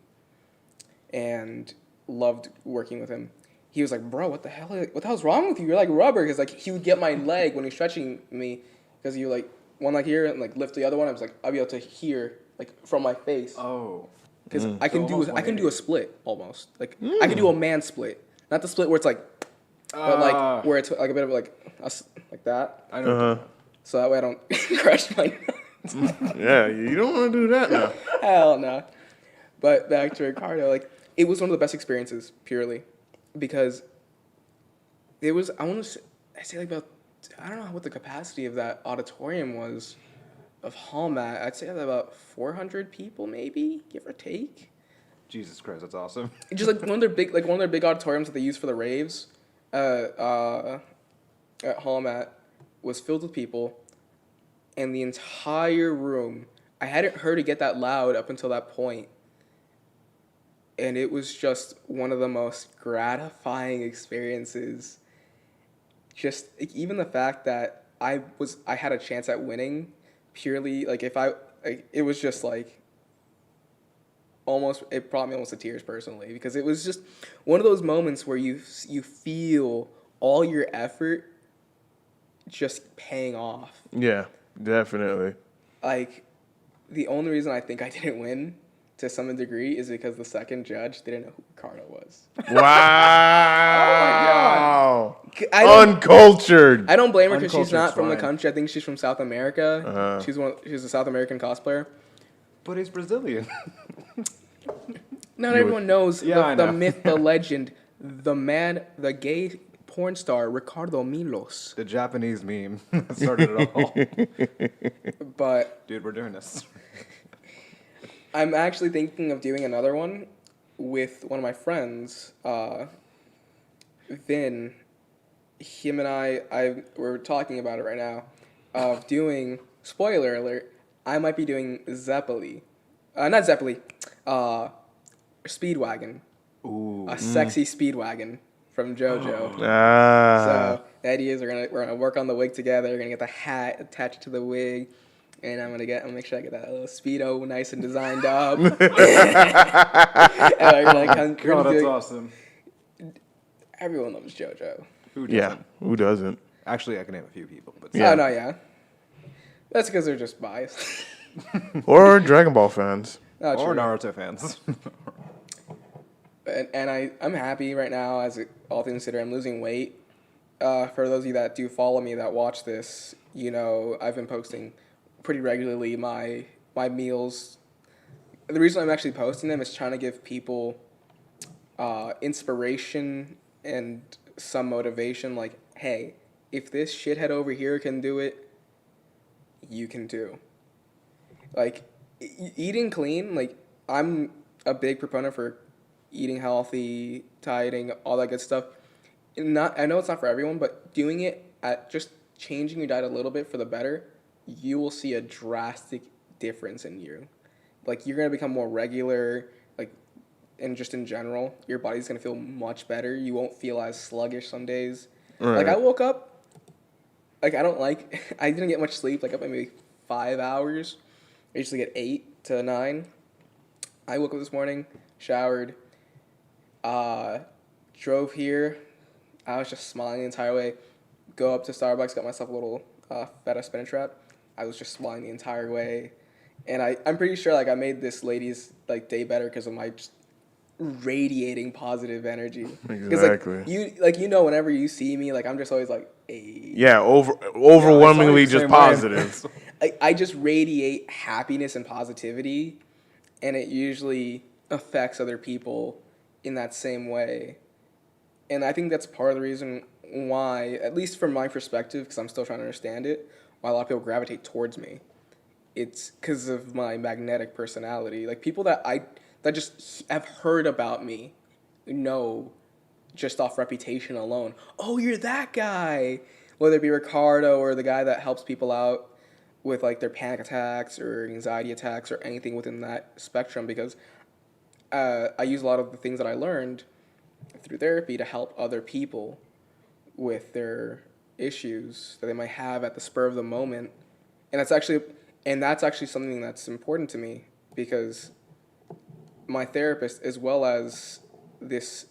Speaker 3: And loved working with him. He was like, bro, what the hell's wrong with you? You're like rubber. Because like he would get my leg when he's stretching me, because you like one leg here and like lift the other one. I was like, I'll be able to hear like from my face.
Speaker 2: Oh.
Speaker 3: Because I can
Speaker 2: So
Speaker 3: do a split almost. Like I can do a man split, not the split where it's like, but like where it's like a bit of like like that.
Speaker 2: I know.
Speaker 3: So that way I don't crush my nuts.
Speaker 1: Yeah, you don't want to do that now.
Speaker 3: Hell no. But back to Ricardo, like it was one of the best experiences purely because it was. I say like about, I don't know what the capacity of that auditorium was of Hallmat. I'd say about 400 people maybe, give or take.
Speaker 2: Jesus Christ, that's awesome.
Speaker 3: Just like one of their big auditoriums that they use for the raves at Hallmat was filled with people, and the entire room, I hadn't heard it get that loud up until that point, and it was just one of the most gratifying experiences. Just like, even the fact that I had a chance at winning, purely like it was just like it brought me almost to tears personally, because it was just one of those moments where you feel all your effort just paying off.
Speaker 1: Yeah, definitely.
Speaker 3: Like, the only reason I think I didn't win to some degree is because the second judge didn't know who Ricardo was.
Speaker 1: Wow.
Speaker 3: Oh my God.
Speaker 1: Uncultured.
Speaker 3: I don't blame her because she's
Speaker 2: Uncultured's
Speaker 3: not from the
Speaker 2: fine.
Speaker 3: country. I think she's from South America. She's a South American cosplayer.
Speaker 2: But he's Brazilian.
Speaker 3: Not everyone knows
Speaker 2: I
Speaker 3: the
Speaker 2: know.
Speaker 3: myth, the legend, the gay porn star Ricardo Milos.
Speaker 2: The Japanese meme that started it all.
Speaker 3: But
Speaker 2: Dude, we're doing this.
Speaker 3: I'm actually thinking of doing another one with one of my friends, Vin. Him and we're talking about it right now, of doing, spoiler alert, I might be doing Zeppeli. Not Zeppeli, Speedwagon.
Speaker 2: Ooh.
Speaker 3: A sexy Speedwagon from JoJo.
Speaker 1: Ah.
Speaker 3: So the idea is we're gonna work on the wig together. We're gonna get the hat attached to the wig, and I'm gonna make sure I get that little Speedo nice and designed up. And we're gonna
Speaker 2: God, that's
Speaker 3: do-
Speaker 2: awesome.
Speaker 3: Everyone loves JoJo.
Speaker 2: Who doesn't?
Speaker 1: Yeah, who doesn't?
Speaker 2: Actually, I can name a few people, but
Speaker 1: Yeah.
Speaker 3: Oh no, yeah. That's because they're just biased.
Speaker 1: Or Dragon Ball fans.
Speaker 3: Not
Speaker 2: or
Speaker 3: true.
Speaker 2: Naruto fans.
Speaker 3: And I'm happy right now, all things considered. I'm losing weight. For those of you that do follow me, that watch this, you know, I've been posting pretty regularly my meals. The reason I'm actually posting them is trying to give people inspiration and some motivation. Like, hey, if this shithead over here can do it, you can too. Like, eating clean, like, I'm a big proponent for eating healthy, dieting, all that good stuff. I know it's not for everyone, but doing it at just changing your diet a little bit for the better, you will see a drastic difference in you. Like, you're going to become more regular, like, and just in general, your body's going to feel much better. You won't feel as sluggish some days.
Speaker 1: Right.
Speaker 3: Like, I woke up, like, I didn't get much sleep, like, up maybe 5 hours. I usually get 8 to 9. I woke up this morning, showered, drove here. I was just smiling the entire way. Go up to Starbucks, got myself a little feta spinach wrap. I was just smiling the entire way. And I'm pretty sure, like, I made this lady's, like, day better because of my just radiating positive energy.
Speaker 1: Exactly.
Speaker 3: Because, you know, whenever you see me, like, I'm just always like, hey.
Speaker 1: Yeah, overwhelmingly
Speaker 2: the
Speaker 1: just
Speaker 2: same way.
Speaker 1: positive.
Speaker 3: I just radiate happiness and positivity, and it usually affects other people in that same way. And I think that's part of the reason why, at least from my perspective, because I'm still trying to understand it, why a lot of people gravitate towards me. It's because of my magnetic personality. Like, people that just have heard about me know just off reputation alone, oh, you're that guy. Whether it be Ricardo or the guy that helps people out, with like their panic attacks or anxiety attacks or anything within that spectrum, because I use a lot of the things that I learned through therapy to help other people with their issues that they might have at the spur of the moment. And that's actually something that's important to me, because my therapist, as well as this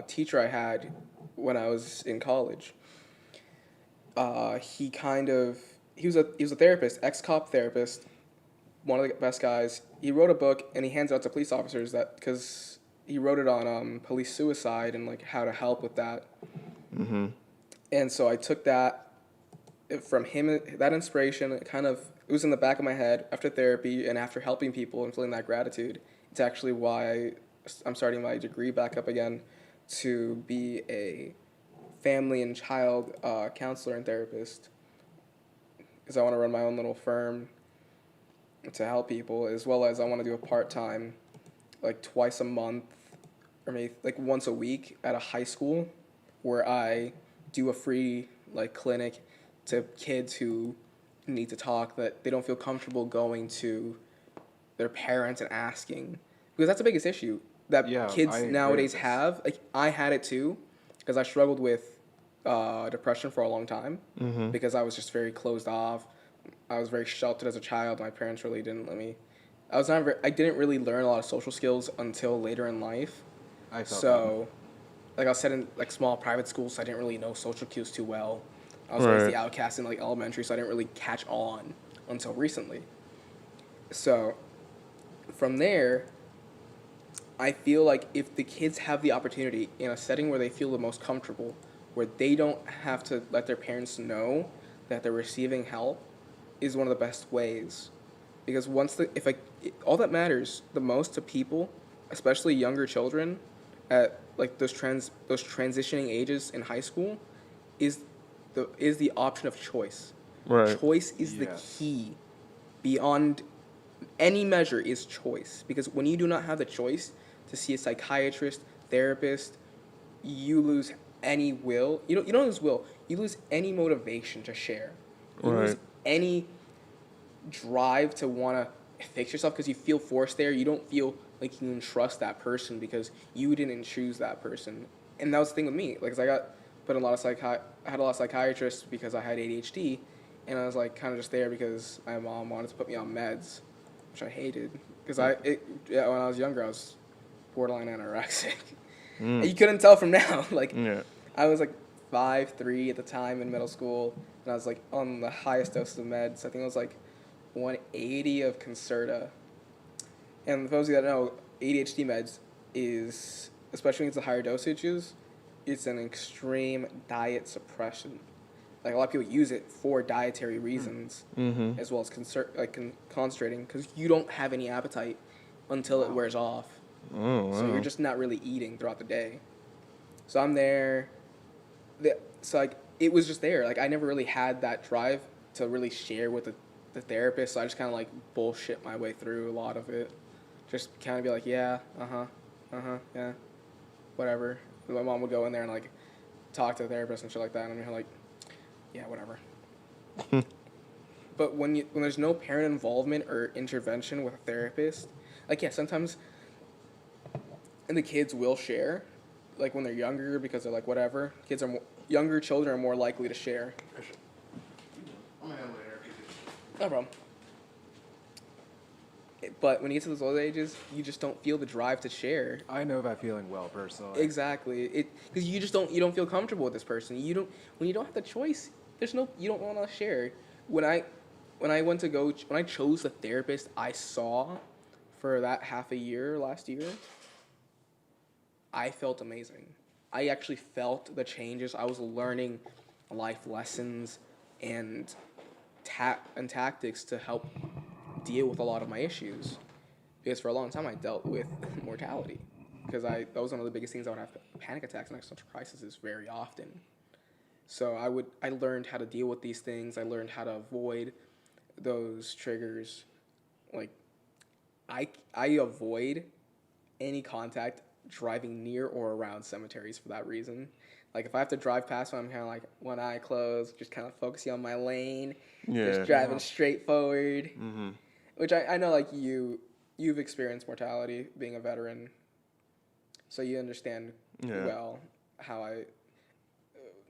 Speaker 3: teacher I had when I was in college, he was a therapist, ex-cop therapist, one of the best guys. He wrote a book and he hands it out to police officers, that because he wrote it on police suicide and like how to help with that.
Speaker 1: Mm-hmm.
Speaker 3: And so I took that from him, that inspiration. It was in the back of my head after therapy and after helping people and feeling that gratitude. It's actually why I'm starting my degree back up again, to be a family and child counselor and therapist, because I want to run my own little firm to help people, as well as I want to do a part-time, like twice a month or maybe like once a week at a high school, where I do a free like clinic to kids who need to talk, that they don't feel comfortable going to their parents and asking, because that's the biggest issue that
Speaker 2: Yeah,
Speaker 3: kids
Speaker 2: I agree
Speaker 3: nowadays
Speaker 2: with this.
Speaker 3: have. Like I had it too, because I struggled with depression for a long time, because I was just very closed off. I was very sheltered as a child. My parents really didn't let me. I didn't really learn a lot of social skills until later in life.
Speaker 2: I felt
Speaker 3: So, like I was set in like small private schools, so I didn't really know social cues too well. I was always
Speaker 1: Right.
Speaker 3: the outcast in like elementary, so I didn't really catch on until recently. So, from there, I feel like if the kids have the opportunity in a setting where they feel the most comfortable, where they don't have to let their parents know that they're receiving help, is one of the best ways. Because all that matters the most to people, especially younger children, at like those transitioning ages in high school, is the option of choice.
Speaker 1: Right.
Speaker 3: Choice is the
Speaker 2: Yes.
Speaker 3: key. Beyond any measure is choice, because when you do not have the choice to see a psychiatrist, therapist, you lose any will. You don't lose will. You lose any motivation to share. You lose
Speaker 1: Right.
Speaker 3: any drive to want to fix yourself, because you feel forced there. You don't feel like you can trust that person because you didn't choose that person. And that was the thing with me. Like, 'cause I got put in a lot of I had a lot of psychiatrists because I had ADHD, and I was like kind of just there because my mom wanted to put me on meds, which I hated, because when I was younger I was borderline anorexic. And you couldn't tell from now. Like,
Speaker 1: Yeah.
Speaker 3: I was like 5'3" at the time in middle school, and I was like on the highest dose of meds. I think it was like 180 of Concerta. And for those of you that know, ADHD meds is, especially when it's the higher dosages, it's an extreme diet suppression. Like, a lot of people use it for dietary reasons, as well as concentrating, because you don't have any appetite until it wears off.
Speaker 1: Oh,
Speaker 3: So you're
Speaker 1: wow.
Speaker 3: just not really eating throughout the day. So I'm there. So like it was just there. Like I never really had that drive to really share with the therapist. So I just kind of like bullshit my way through a lot of it. Just kind of be like, yeah, yeah, whatever. And my mom would go in there and like talk to the therapist and shit like that, and I'm like, yeah, whatever. But when there's no parent involvement or intervention with a therapist, like yeah, sometimes and the kids will share, like when they're younger, because they're like whatever. Younger children are more likely to share. No problem. But when you get to those old ages, you just don't feel the drive to share.
Speaker 2: I know that feeling well personally.
Speaker 3: Exactly. Because you don't feel comfortable with this person. When you don't have the choice. You don't want to share. When I chose the therapist I saw for that half a year last year, I felt amazing. I actually felt the changes. I was learning life lessons and tactics to help deal with a lot of my issues. Because for a long time I dealt with mortality. Because that was one of the biggest things. I would have panic attacks and existential crises very often. So I learned how to deal with these things. I learned how to avoid those triggers. Like I avoid any contact driving near or around cemeteries for that reason. Like if I have to drive past one, I'm kind of like one eye closed, just kind of focusing on my lane, just driving straight forward.
Speaker 1: Mm-hmm.
Speaker 3: Which I know like you've experienced mortality being a veteran, so you understand well how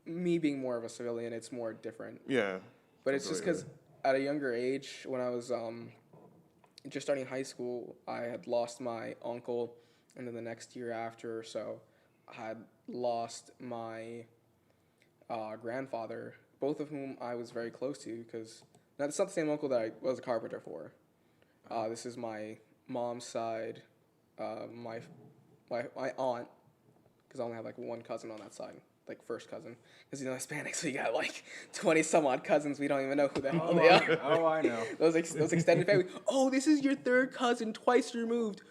Speaker 3: me being more of a civilian, it's more different.
Speaker 1: Yeah.
Speaker 3: But it's just because at a younger age, when I was just starting high school, I had lost my uncle, and then the next year after or so, I had lost my grandfather, both of whom I was very close to, because now it's not the same uncle that I was a carpenter for. This is my mom's side, my aunt, because I only have like one cousin on that side, like first cousin. Because Hispanics, we got like 20 some odd cousins. We don't even know who the hell they are.
Speaker 2: Oh, I know.
Speaker 3: those extended family. Oh, this is your third cousin, twice removed.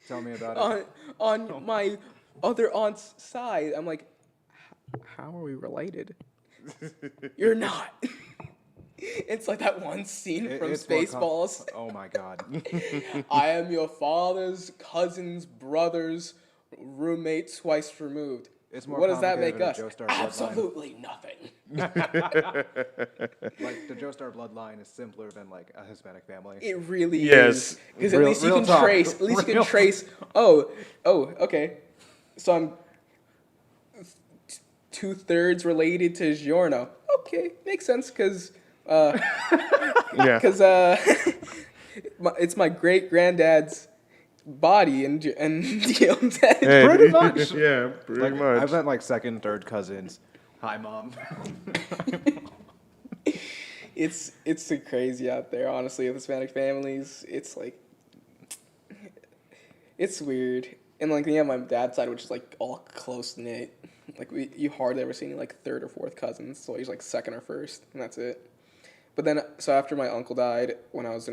Speaker 2: Tell me about it.
Speaker 3: On my other aunt's side, I'm like, how are we related? You're not. It's like that one scene from Spaceballs.
Speaker 2: Oh my god.
Speaker 3: I am your father's cousin's brother's roommate twice removed.
Speaker 2: It's more
Speaker 3: what does that make
Speaker 2: complicated
Speaker 3: us?
Speaker 2: than a Joestar bloodline.
Speaker 3: Absolutely nothing.
Speaker 2: Like the Joestar bloodline is simpler than like a Hispanic family.
Speaker 3: It really
Speaker 1: Yes.
Speaker 3: is. Because at least you can
Speaker 2: talk.
Speaker 3: trace. At least you can trace. Oh, okay. So I'm 2/3 related to Giorno. Okay, makes sense because it's my great granddad's body and Guillaume's head.
Speaker 1: Hey,
Speaker 2: Pretty much.
Speaker 1: Yeah, pretty much.
Speaker 2: I've met like second, third cousins. Hi, mom.
Speaker 3: It's so crazy out there, honestly, with Hispanic families. It's like, it's weird. And like, my dad's side, which is like all close knit. Like you hardly ever see any like third or fourth cousins. So he's like second or first, and that's it. But then, so after my uncle died, when I was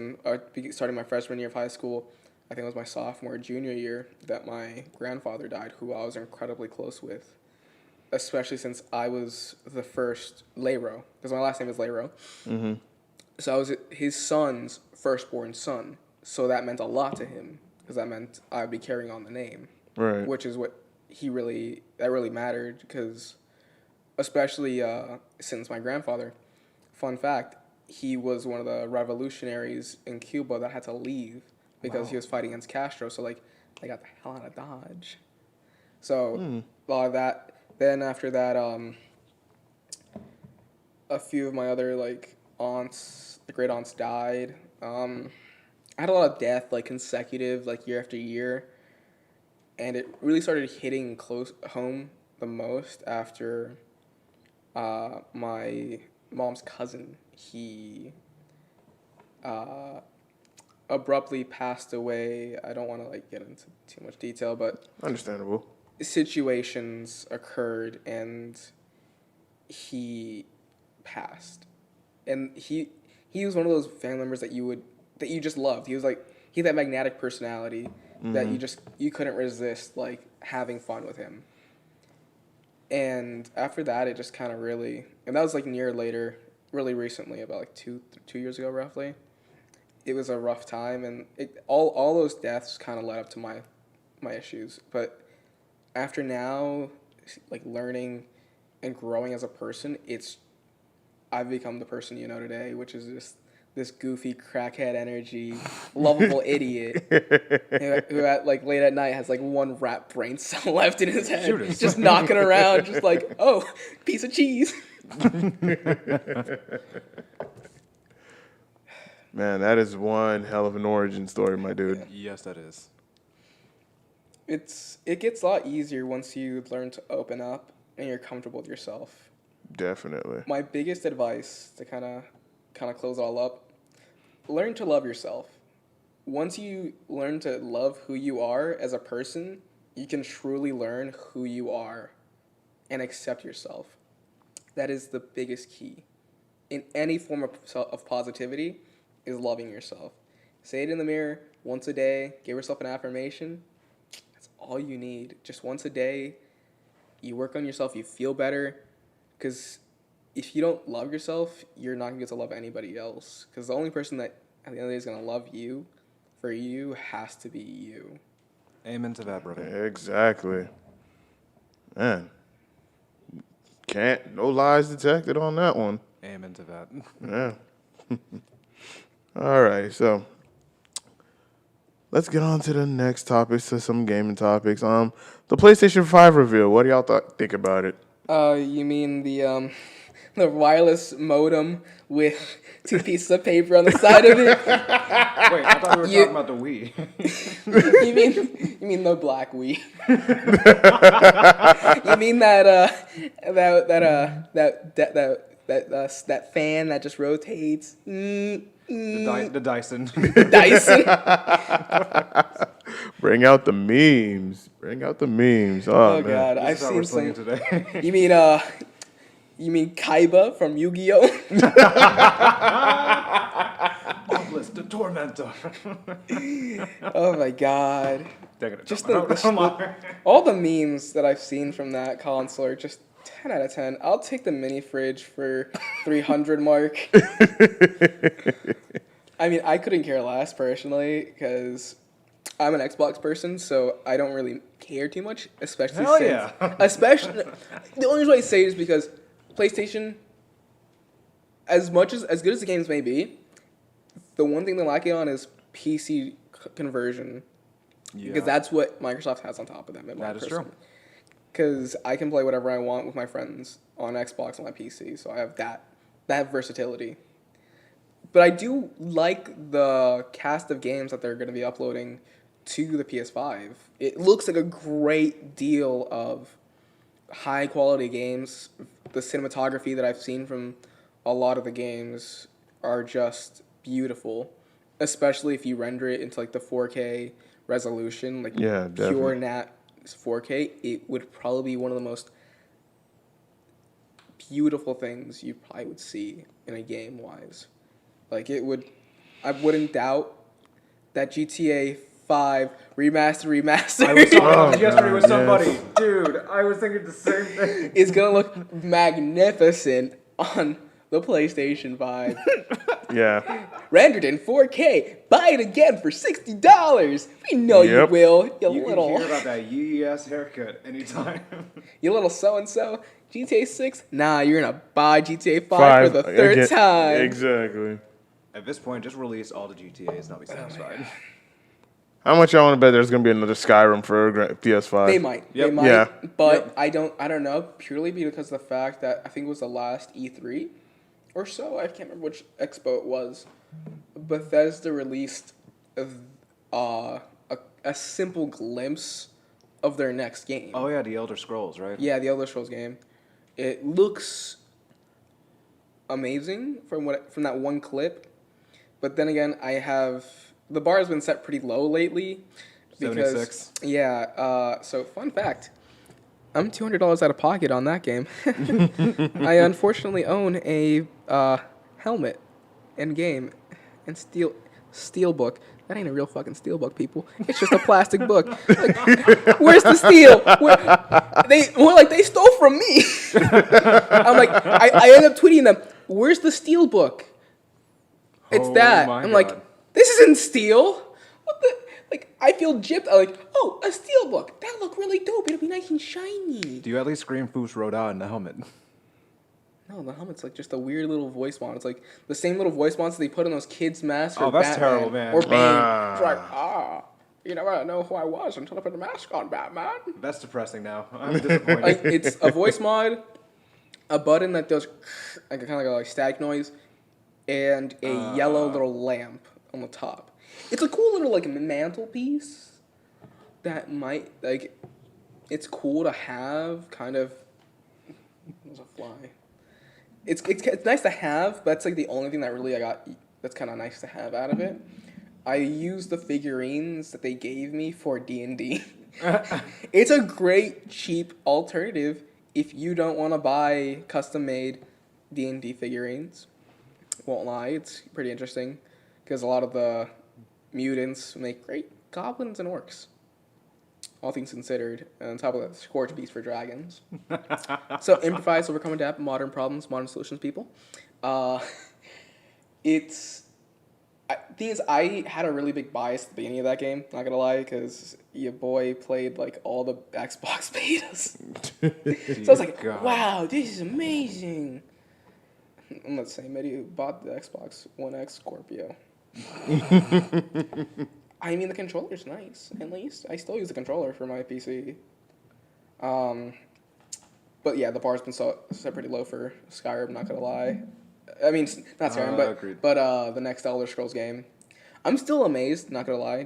Speaker 3: starting my freshman year of high school, I think it was my sophomore or junior year that my grandfather died, who I was incredibly close with. Especially since I was the first Leiro, because my last name is Leiro.
Speaker 1: Mm-hmm.
Speaker 3: So I was his son's firstborn son. So that meant a lot to him, because that meant I'd be carrying on the name.
Speaker 1: Right.
Speaker 3: Which is what that really mattered, because especially since my grandfather, fun fact, he was one of the revolutionaries in Cuba that had to leave because he was fighting against Castro. So like they got the hell out of Dodge. So a lot of that. Then after that, a few of my other like aunts, the great aunts, died. I had a lot of death, like consecutive, like year after year, and it really started hitting close home the most after my mom's cousin. He abruptly passed away. I don't want to like get into too much detail, but
Speaker 1: Understandable.
Speaker 3: situations occurred and he passed. And he was one of those family members that you just loved. He was like, he had that magnetic personality that you couldn't resist like having fun with him. And after that, it just kind of really, and that was like a year later, really recently, about like two years ago roughly. It was a rough time, and all those deaths kind of led up to my issues. But after now, like learning and growing as a person, I've become the person you know today, which is just this goofy crackhead energy, lovable idiot who at like late at night has like one rat brain cell left in his head, just knocking around, just like, oh, piece of cheese.
Speaker 1: Man, that is one hell of an origin story, my dude.
Speaker 2: Yes, that is.
Speaker 3: It gets a lot easier once you learn to open up and you're comfortable with yourself.
Speaker 1: Definitely.
Speaker 3: My biggest advice to kind of close all up, learn to love yourself. Once you learn to love who you are as a person, you can truly learn who you are and accept yourself. That is the biggest key. In any form of positivity is loving yourself. Say it in the mirror once a day, give yourself an affirmation. That's all you need. Just once a day, you work on yourself, you feel better. Because if you don't love yourself, you're not going to get to love anybody else. Because the only person that at the end of the day is going to love you, for you, has to be you.
Speaker 2: Amen to that, brother.
Speaker 1: Exactly. Man, no lies detected on that one.
Speaker 2: Amen to that.
Speaker 1: Yeah. All right, so let's get on to the next topics, to some gaming topics. The PlayStation 5 reveal. What do y'all think about it?
Speaker 3: You mean the the wireless modem with 2 pieces of paper on the side of it?
Speaker 2: Wait, I thought we were talking about the Wii.
Speaker 3: you mean the black Wii? You mean that fan that just rotates?
Speaker 2: The Dyson.
Speaker 3: Dyson.
Speaker 1: Bring out the memes. Bring out the memes. Oh,
Speaker 3: Oh
Speaker 1: man.
Speaker 3: God,
Speaker 2: This
Speaker 3: I've
Speaker 2: is how we're
Speaker 3: seen
Speaker 2: slinging
Speaker 3: some.
Speaker 2: today.
Speaker 3: You mean Kaiba from Yu-Gi-Oh?
Speaker 2: Obelisk, the Tormentor.
Speaker 3: Oh my God. Just all the memes that I've seen from that console are just 10 out of 10. I'll take the mini fridge for 300 mark. I mean, I couldn't care less personally because I'm an Xbox person, so I don't really care too much, especially
Speaker 2: Hell
Speaker 3: since
Speaker 2: yeah.
Speaker 3: especially the only reason I say it is because PlayStation, as good as the games may be, the one thing they're lacking on is PC conversion.
Speaker 2: Yeah.
Speaker 3: Because that's what Microsoft has on top of them.
Speaker 2: That is true.
Speaker 3: Because I can play whatever I want with my friends on Xbox on my PC, so I have that versatility. But I do like the cast of games that they're going to be uploading to the PS5. It looks like a great deal of high quality games. The cinematography that I've seen from a lot of the games are just beautiful, especially if you render it into like the 4K resolution, like
Speaker 1: Yeah,
Speaker 3: pure
Speaker 1: definitely.
Speaker 3: nat 4K. It would probably be one of the most beautiful things you probably would see in a game wise. Like I wouldn't doubt that GTA 5 remaster
Speaker 2: I was talking about this
Speaker 1: Oh,
Speaker 2: yesterday with
Speaker 1: God,
Speaker 2: somebody. Dude, I was thinking the same thing.
Speaker 3: is gonna look magnificent on the PlayStation 5.
Speaker 1: Yeah.
Speaker 3: Rendered in 4K. Buy it again for $60. We know you
Speaker 1: Yep.
Speaker 3: will,
Speaker 2: You can
Speaker 3: little
Speaker 2: hear about that yee-ass haircut anytime.
Speaker 3: you little so and so. GTA 6? Nah, you're gonna buy GTA 5 for
Speaker 1: Five
Speaker 3: the third
Speaker 1: again.
Speaker 3: time.
Speaker 1: Exactly.
Speaker 2: At this point, just release all the GTAs and I'll be satisfied.
Speaker 1: How much y'all want to bet there's going to be another Skyrim for PS5?
Speaker 3: They might.
Speaker 2: Yep.
Speaker 3: They might.
Speaker 1: Yeah.
Speaker 3: But
Speaker 2: Yep.
Speaker 3: I don't know. Purely because of the fact that I think it was the last E3 or so. I can't remember which expo it was. Bethesda released a simple glimpse of their next game.
Speaker 2: Oh yeah, the Elder Scrolls, right?
Speaker 3: Yeah, the Elder Scrolls game. It looks amazing from that one clip, but then again, the bar has been set pretty low lately. Because
Speaker 2: 76.
Speaker 3: yeah. So fun fact, I'm $200 out of pocket on that game. I unfortunately own a helmet and game and steel book. That ain't a real fucking steel book, people. It's just a plastic book. Like, where's the steel? They stole from me. I'm like, I end up tweeting them. Where's the steel book? It's
Speaker 2: Oh
Speaker 3: that.
Speaker 2: my
Speaker 3: I'm
Speaker 2: God.
Speaker 3: like, this isn't steel. What the? Like, I feel gypped. I'm like, oh, a steel book. That look really dope. It'll be nice and shiny.
Speaker 2: Do you at least scream Foos Roda in the helmet?
Speaker 3: No, the helmet's like just a weird little voice mod. It's like the same little voice mods that they put in those kids' masks.
Speaker 2: Oh,
Speaker 3: or
Speaker 2: that's
Speaker 3: Batman,
Speaker 2: terrible, man.
Speaker 3: Or Bane. It's like, you never know who I was until I put the mask on, Batman.
Speaker 2: That's depressing now. I'm disappointed.
Speaker 3: Like, it's a voice mod, a button that does like kind of like a static noise, and a yellow little lamp on the top. It's a cool little like mantelpiece that might like. It's cool to have. Kind of. There's a fly. It's nice to have, but that's like the only thing that really I got that's kind of nice to have out of it. I used the figurines that they gave me for D&D. It's a great cheap alternative if you don't want to buy custom-made D&D figurines. Won't lie, it's pretty interesting because a lot of the mutants make great goblins and orcs. All things considered, and on top of that, Scorch Beast for dragons. So improvise, overcome, adapt, modern problems, modern solutions, people. Thing is, I had a really big bias at the beginning of that game. Not gonna lie, because your boy played like all the Xbox betas. So I was like,
Speaker 2: God.
Speaker 3: wow, this is amazing. I'm not saying maybe who bought the Xbox One X Scorpio. I mean, the controller's nice. At least I still use the controller for my PC. But yeah, the bar's been set pretty low for Skyrim. Not gonna lie. I mean, not Skyrim,
Speaker 2: Agreed.
Speaker 3: but the next Elder Scrolls game. I'm still amazed. Not gonna lie.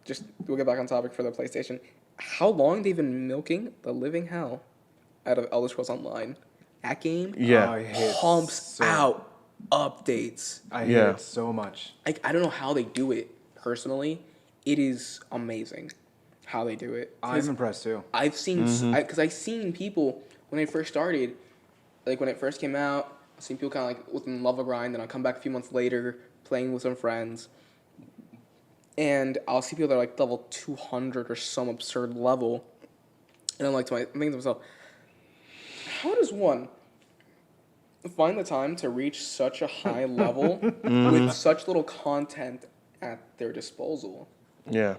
Speaker 3: Just we'll get back on topic for the PlayStation. How long they've been milking the living hell out of Elder Scrolls Online. That game
Speaker 1: Yeah.
Speaker 2: I hate it
Speaker 3: pumps out updates.
Speaker 2: I hate
Speaker 1: Yeah.
Speaker 2: it so much.
Speaker 3: Like, I don't know how they do it personally. It is amazing how they do it.
Speaker 2: I'm impressed too.
Speaker 3: I've seen, because I've seen people when it first started, like when it first came out, I've seen people kind of like within love of grind, then I'll come back a few months later playing with some friends, and I'll see people that are like level 200 or some absurd level, and I'm thinking to myself, how does one find the time to reach such a high level with such little content at their disposal?
Speaker 1: Yeah.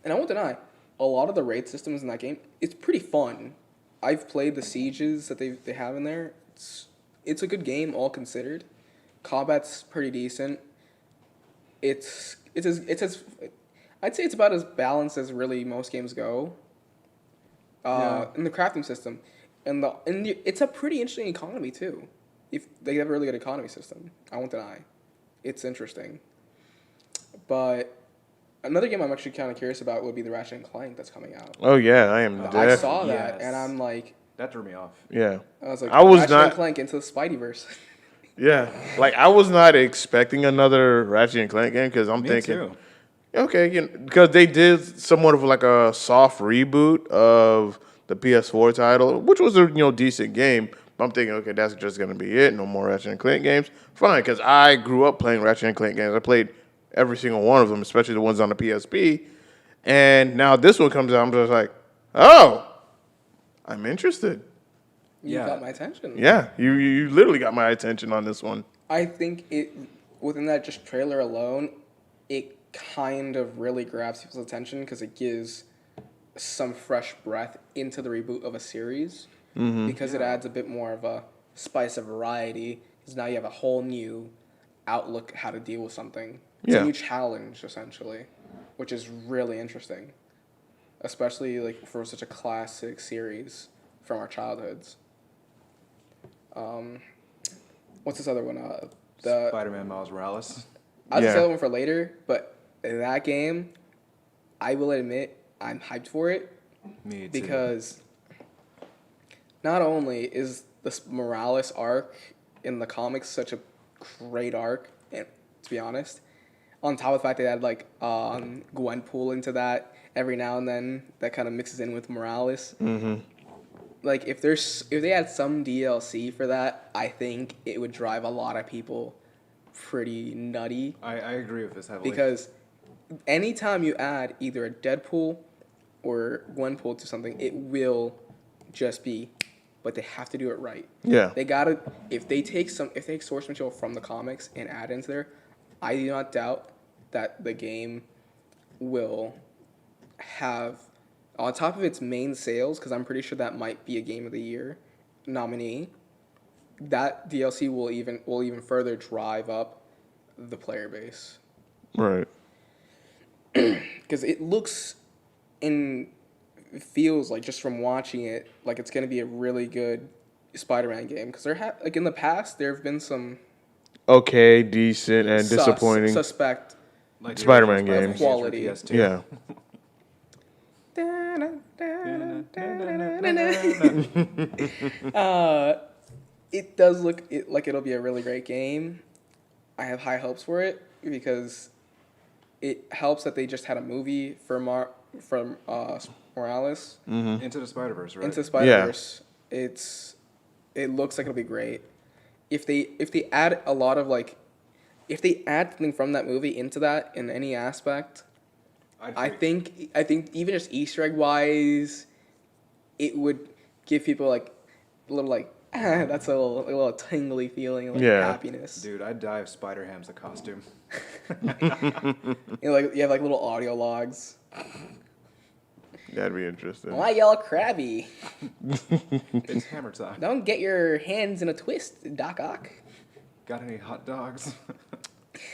Speaker 3: And I won't deny, a lot of the raid systems in that game, it's pretty fun. I've played the sieges that they have in there. It's a good game, all considered. Combat's pretty decent. It's as I'd say it's about as balanced as really most games go. In the crafting system, and it's a pretty interesting economy too. If they have a really good economy system, I won't deny, it's interesting. But another game I'm actually kind of curious about would be the Ratchet and Clank that's coming out.
Speaker 1: Oh yeah, I am.
Speaker 3: I saw that,
Speaker 2: Yes.
Speaker 3: and I'm like,
Speaker 2: That threw me off.
Speaker 1: Yeah.
Speaker 3: I was like,
Speaker 1: I was
Speaker 3: Ratchet
Speaker 1: not-
Speaker 3: and Clank into the Spideyverse.
Speaker 1: Yeah. Like I was not expecting another Ratchet and Clank game because I'm
Speaker 2: Me
Speaker 1: thinking,
Speaker 2: too.
Speaker 1: okay, because they did somewhat of like a soft reboot of the PS4 title, which was a decent game. But I'm thinking, okay, that's just gonna be it. No more Ratchet and Clank games. Fine, because I grew up playing Ratchet and Clank games. I played every single one of them, especially the ones on the PSP. And now this one comes out. I'm just like, oh, I'm interested.
Speaker 3: You
Speaker 2: Yeah.
Speaker 3: got my attention.
Speaker 1: Yeah, you literally got my attention on this one.
Speaker 3: I think within that just trailer alone, it kind of really grabs people's attention because it gives some fresh breath into the reboot of a series. Because it adds a bit more of a spice of variety. Because now you have a whole new outlook how to deal with something. It's
Speaker 1: Yeah.
Speaker 3: a new challenge essentially, which is really interesting, especially like for such a classic series from our childhoods. What's this other one? The
Speaker 2: Spider-Man Miles Morales.
Speaker 3: I'll
Speaker 1: Yeah.
Speaker 3: just say that one for later. But that game, I will admit, I'm hyped for it
Speaker 2: Me too.
Speaker 3: because not only is this Morales arc in the comics such a great arc, and to be honest, on top of the fact they add like Gwenpool into that every now and then, that kind of mixes in with Morales. Like if they had some DLC for that, I think it would drive a lot of people pretty nutty.
Speaker 2: I agree with this heavily.
Speaker 3: Because anytime you add either a Deadpool or Gwenpool to something, it will just be, but they have to do it right.
Speaker 1: Yeah.
Speaker 3: They gotta, if they take source material from the comics and add into there, I do not doubt that the game will have, on top of its main sales, because I'm pretty sure that might be a Game of the Year nominee, that DLC will even further drive up the player base.
Speaker 1: Right.
Speaker 3: Because it looks and feels like, just from watching it, like it's going to be a really good Spider-Man game. Because like in the past, there have been some
Speaker 1: Okay, decent and disappointing.
Speaker 3: suspect.
Speaker 2: Like the
Speaker 1: Spider-Man
Speaker 2: original
Speaker 1: games.
Speaker 3: Quality.
Speaker 2: for PS2.
Speaker 1: Yeah.
Speaker 3: It does look like it'll be a really great game. I have high hopes for it because it helps that they just had a movie for Morales.
Speaker 2: Into the Spider-Verse, right?
Speaker 3: Into Spider-Verse. It looks like it'll be great. If they add a lot of if they add something from that movie into that in any aspect, I think even just Easter egg wise, it would give people like a little that's a little tingly feeling, happiness.
Speaker 2: Dude, I'd die if Spider-Ham's a costume.
Speaker 3: You have like little audio logs.
Speaker 1: That'd be interesting.
Speaker 3: Why y'all crabby?
Speaker 2: It's hammer time.
Speaker 3: Don't get your hands in a twist, Doc Ock.
Speaker 2: Got any hot dogs?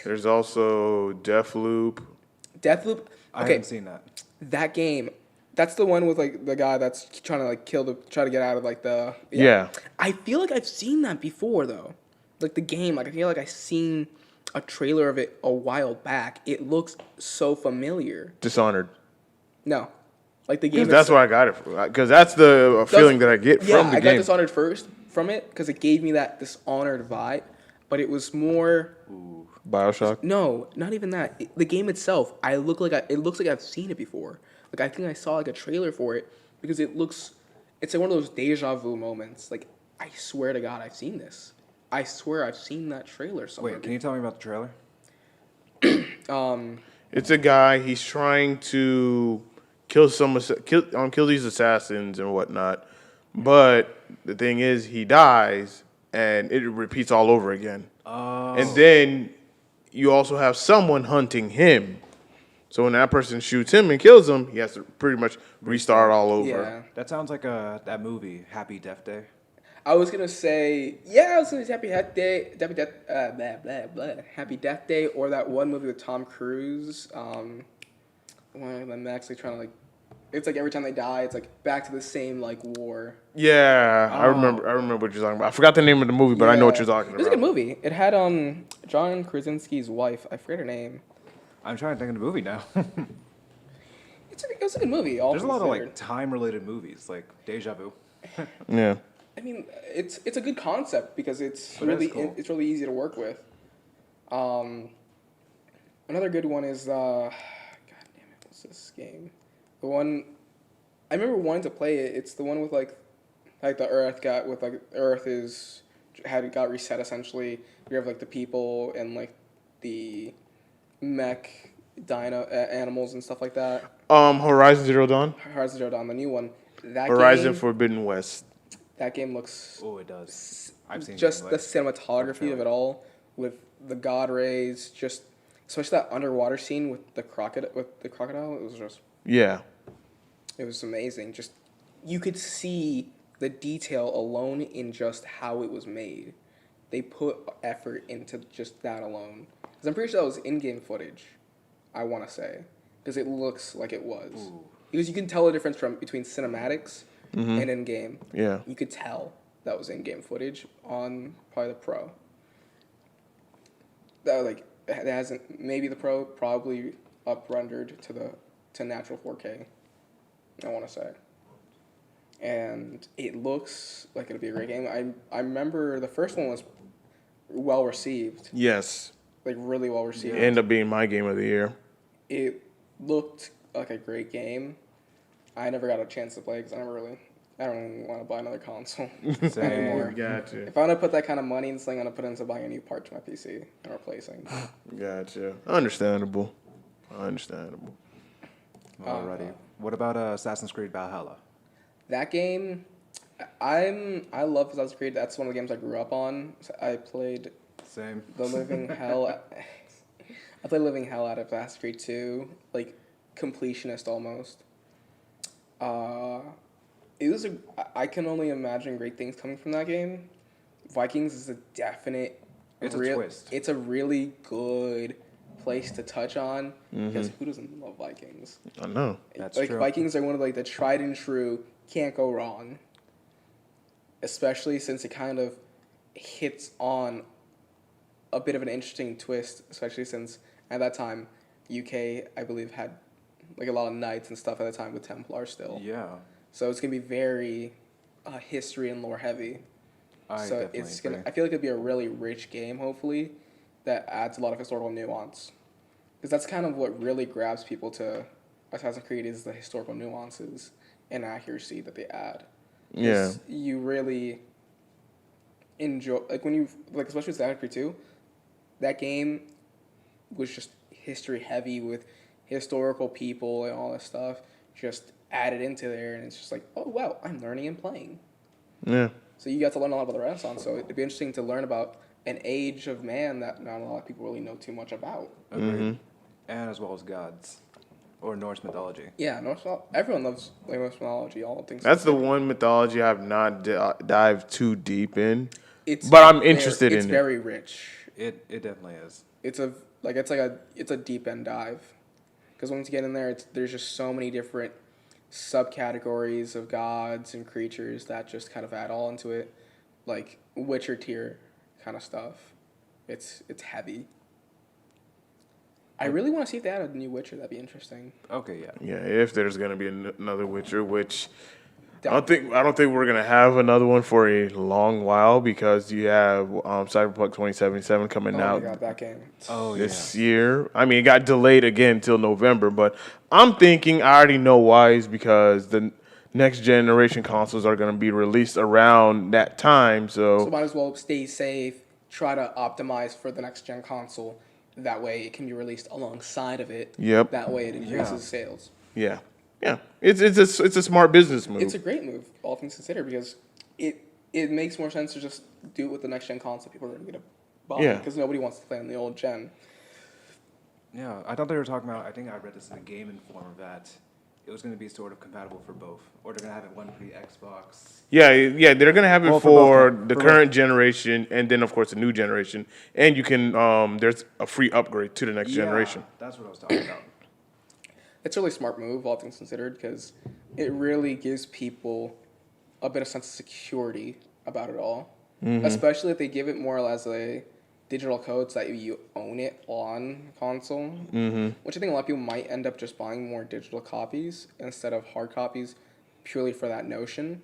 Speaker 1: There's also Deathloop.
Speaker 3: Deathloop.
Speaker 2: I
Speaker 3: Okay,
Speaker 2: haven't seen that.
Speaker 3: that game. That's the one with like the guy that's trying to like try to get out of like the.
Speaker 1: Yeah.
Speaker 3: I feel like I've seen that before though, like the game. Like I feel like I've seen a trailer of it a while back. It looks so familiar.
Speaker 1: Dishonored.
Speaker 3: No, like the game.
Speaker 1: That's where I got it from. Because that's the feeling that I get from the
Speaker 3: I got
Speaker 1: game.
Speaker 3: Dishonored first from it because it gave me that Dishonored vibe, but it was more.
Speaker 1: Bioshock.
Speaker 3: No, not even that. The game itself, it looks like I've seen it before. Like I think I saw like a trailer for it because it's like one of those deja vu moments. Like I swear to God, I've seen this. I swear I've seen that trailer somewhere.
Speaker 2: Wait, can you tell me about the trailer?
Speaker 1: It's a guy. He's trying to kill these assassins and whatnot, but the thing is, he dies and it repeats all over again.
Speaker 2: Oh.
Speaker 1: And then you also have someone hunting him. So when that person shoots him and kills him, he has to pretty much restart all over.
Speaker 3: Yeah.
Speaker 2: That sounds like that movie, Happy Death Day.
Speaker 3: I was gonna say Happy Death Day, Happy Death Day, or that one movie with Tom Cruise. One of them actually trying to like, it's like every time they die, it's like back to the same like war.
Speaker 1: Yeah, I remember what you're talking about. I forgot the name of the movie, but I know what you're talking about.
Speaker 3: It was a good movie. It had John Krasinski's wife. I forget her name.
Speaker 2: I'm trying to think of the movie now.
Speaker 3: It was a good movie.
Speaker 2: There's a lot of like time-related movies, like Deja Vu.
Speaker 1: Yeah.
Speaker 3: I mean, it's a good concept because it's
Speaker 2: But
Speaker 3: really
Speaker 2: it's cool.
Speaker 3: it's really easy to work with. Another good one is God damn it, what's this game? The one I remember wanting to play it. It's the one with like the Earth got reset essentially. You have like the people and like the mech animals and stuff like that.
Speaker 1: Horizon Zero Dawn.
Speaker 3: Horizon Zero Dawn, the new one.
Speaker 1: Horizon Forbidden West.
Speaker 3: That game looks.
Speaker 2: Oh, it does. I've seen
Speaker 3: just
Speaker 2: gameplay.
Speaker 3: the cinematography of it all, with the god rays, just especially that underwater scene with the crocodile. It was just.
Speaker 1: Yeah.
Speaker 3: It was amazing. Just you could see the detail alone in just how it was made. They put effort into just that alone. Because I'm pretty sure that was in-game footage. I want to say, because it looks like it was.
Speaker 2: Ooh.
Speaker 3: Because you can tell the difference between cinematics and in-game.
Speaker 1: Yeah.
Speaker 3: You could tell that was in-game footage on probably the Pro. It hasn't, maybe the Pro probably up-rendered to natural 4K, I want to say. And it looks like it'll be a great game. I remember the first one was well received.
Speaker 1: Yes.
Speaker 3: Like really well received.
Speaker 1: It ended up being my game of the year.
Speaker 3: It looked like a great game. I never got a chance to play because I don't want to buy another console anymore.
Speaker 1: Gotcha.
Speaker 3: If I'm going to put that kind of money in something, I'm going to put it into buying a new part to my PC and replacing.
Speaker 1: Gotcha. Understandable.
Speaker 2: Alrighty. What about Assassin's Creed Valhalla?
Speaker 3: That game, I love Assassin's Creed. That's one of the games I grew up on. I played
Speaker 2: Same.
Speaker 3: the living hell. I played living hell out of Assassin's Creed 2, like completionist almost. It was I can only imagine great things coming from that game. Vikings is a definite.
Speaker 2: It's a twist.
Speaker 3: It's a really good place to touch on because who doesn't love Vikings?
Speaker 1: I know.
Speaker 2: That's
Speaker 3: like
Speaker 2: true.
Speaker 3: Vikings are one of like the tried and true, can't go wrong. Especially since it kind of hits on a bit of an interesting twist, especially since at that time UK I believe had like a lot of knights and stuff at the time with Templars still.
Speaker 2: Yeah.
Speaker 3: So it's gonna be very history and lore heavy.
Speaker 2: I
Speaker 3: So
Speaker 2: definitely
Speaker 3: it's
Speaker 2: agree.
Speaker 3: gonna. I feel like it'd be a really rich game, hopefully, that adds a lot of historical nuance. Because that's kind of what really grabs people to Assassin's Creed is the historical nuances and accuracy that they add. 'Cause
Speaker 1: Yeah.
Speaker 3: You really enjoy when you especially with Assassin's Creed 2, that game was just history heavy with historical people and all this stuff just added into there, and it's just like, oh wow, I'm learning and playing.
Speaker 1: Yeah.
Speaker 3: So you got to learn a lot about the Renaissance. So it'd be interesting to learn about an age of man that not a lot of people really know too much about.
Speaker 2: Agreed. And as well as gods. Or Norse mythology.
Speaker 3: Yeah, everyone loves like Norse mythology. All things.
Speaker 1: That's the
Speaker 3: considered.
Speaker 1: one mythology I've not dived too deep in,
Speaker 3: It's
Speaker 1: but I'm interested
Speaker 3: it's
Speaker 1: in it.
Speaker 3: very rich.
Speaker 2: It definitely is.
Speaker 3: It's a deep end dive, because once you get in there, there's just so many different subcategories of gods and creatures that just kind of add all into it, like Witcher tier kind of stuff. It's heavy. I really want to see if they add a new Witcher. That'd be interesting.
Speaker 2: Okay, yeah.
Speaker 1: Yeah, if there's gonna be another Witcher, which I don't think we're gonna have another one for a long while because you have Cyberpunk 2077 coming
Speaker 3: Oh my
Speaker 1: out
Speaker 3: god, that game.
Speaker 2: Oh,
Speaker 1: this year. I mean, it got delayed again till November, but I'm thinking I already know why is because the next generation consoles are gonna be released around that time.
Speaker 3: So might as well stay safe. Try to optimize for the next gen console. That way, it can be released alongside of it.
Speaker 1: Yep.
Speaker 3: That way, it increases sales.
Speaker 1: Yeah, it's a smart business move.
Speaker 3: It's a great move, all things considered, because it makes more sense to just do it with the next gen console. People are going to get a buy because nobody wants to play on the old gen.
Speaker 2: Yeah, I thought they were talking about, I think I read this in a Game Informer that it was going to be sort of compatible for both. Or they're going to have it one for the Xbox.
Speaker 1: Yeah, they're gonna have it
Speaker 2: Well,
Speaker 1: for
Speaker 2: both,
Speaker 1: the current generation, and then of course the new generation, and you can there's a free upgrade to the next generation.
Speaker 2: That's what I was talking about.
Speaker 3: It's a really smart move, all things considered, because it really gives people a bit of sense of security about it all. Especially if they give it more as a digital code so that you own it on console. Which I think a lot of people might end up just buying more digital copies instead of hard copies purely for that notion.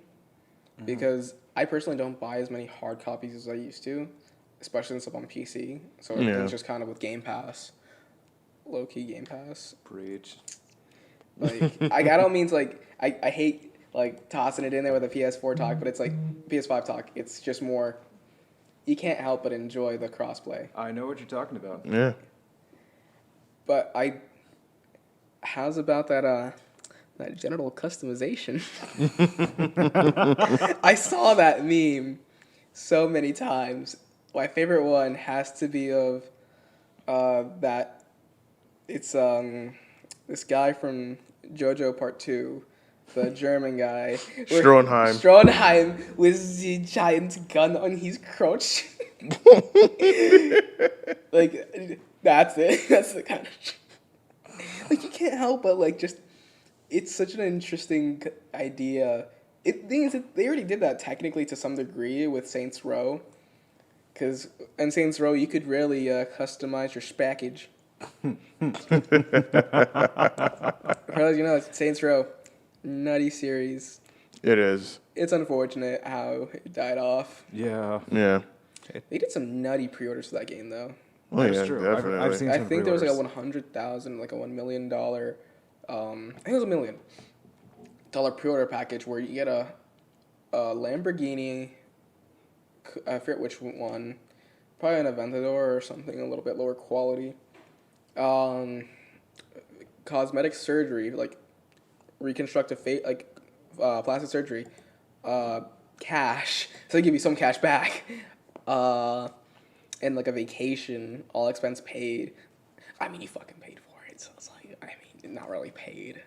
Speaker 3: Because I personally don't buy as many hard copies as I used to, especially since I'm on PC. So everything's just kind of with Game Pass. Low-key Game Pass.
Speaker 2: Preach.
Speaker 3: Like, I don't mean to, like, I hate, like, tossing it in there with a PS4 talk, but it's, like, PS5 talk. It's just more, you can't help but enjoy the crossplay.
Speaker 2: I know what you're talking about.
Speaker 1: Yeah.
Speaker 3: But how's about that genital customization? I saw that meme so many times. My favorite one has to be of that it's this guy from JoJo Part 2, the German guy. Stronheim with the giant gun on his crotch. Like, that's it. That's the kind of... Like, you can't help but, like, just... It's such an interesting idea. The thing is, they already did that technically to some degree with Saints Row. Because in Saints Row, you could really customize your spackage. As you know, Saints Row, nutty series.
Speaker 1: It is.
Speaker 3: It's unfortunate how it died off.
Speaker 2: Yeah.
Speaker 1: Yeah.
Speaker 3: They did some nutty pre-orders for that game, though.
Speaker 1: Oh,
Speaker 2: That's
Speaker 1: yeah,
Speaker 2: true.
Speaker 1: definitely.
Speaker 2: I've seen
Speaker 3: I
Speaker 2: some
Speaker 3: think there was like a
Speaker 2: pre-orders.
Speaker 3: $100,000, like a $1 million. I think it was $1 million pre-order package where you get a Lamborghini. I forget which one. Probably an Aventador or something a little bit lower quality. Cosmetic surgery, like reconstructive face, like plastic surgery. Cash, so they give you some cash back. And like a vacation, all expense paid. I mean, you fucking paid for it, so it's like, I mean, not really paid.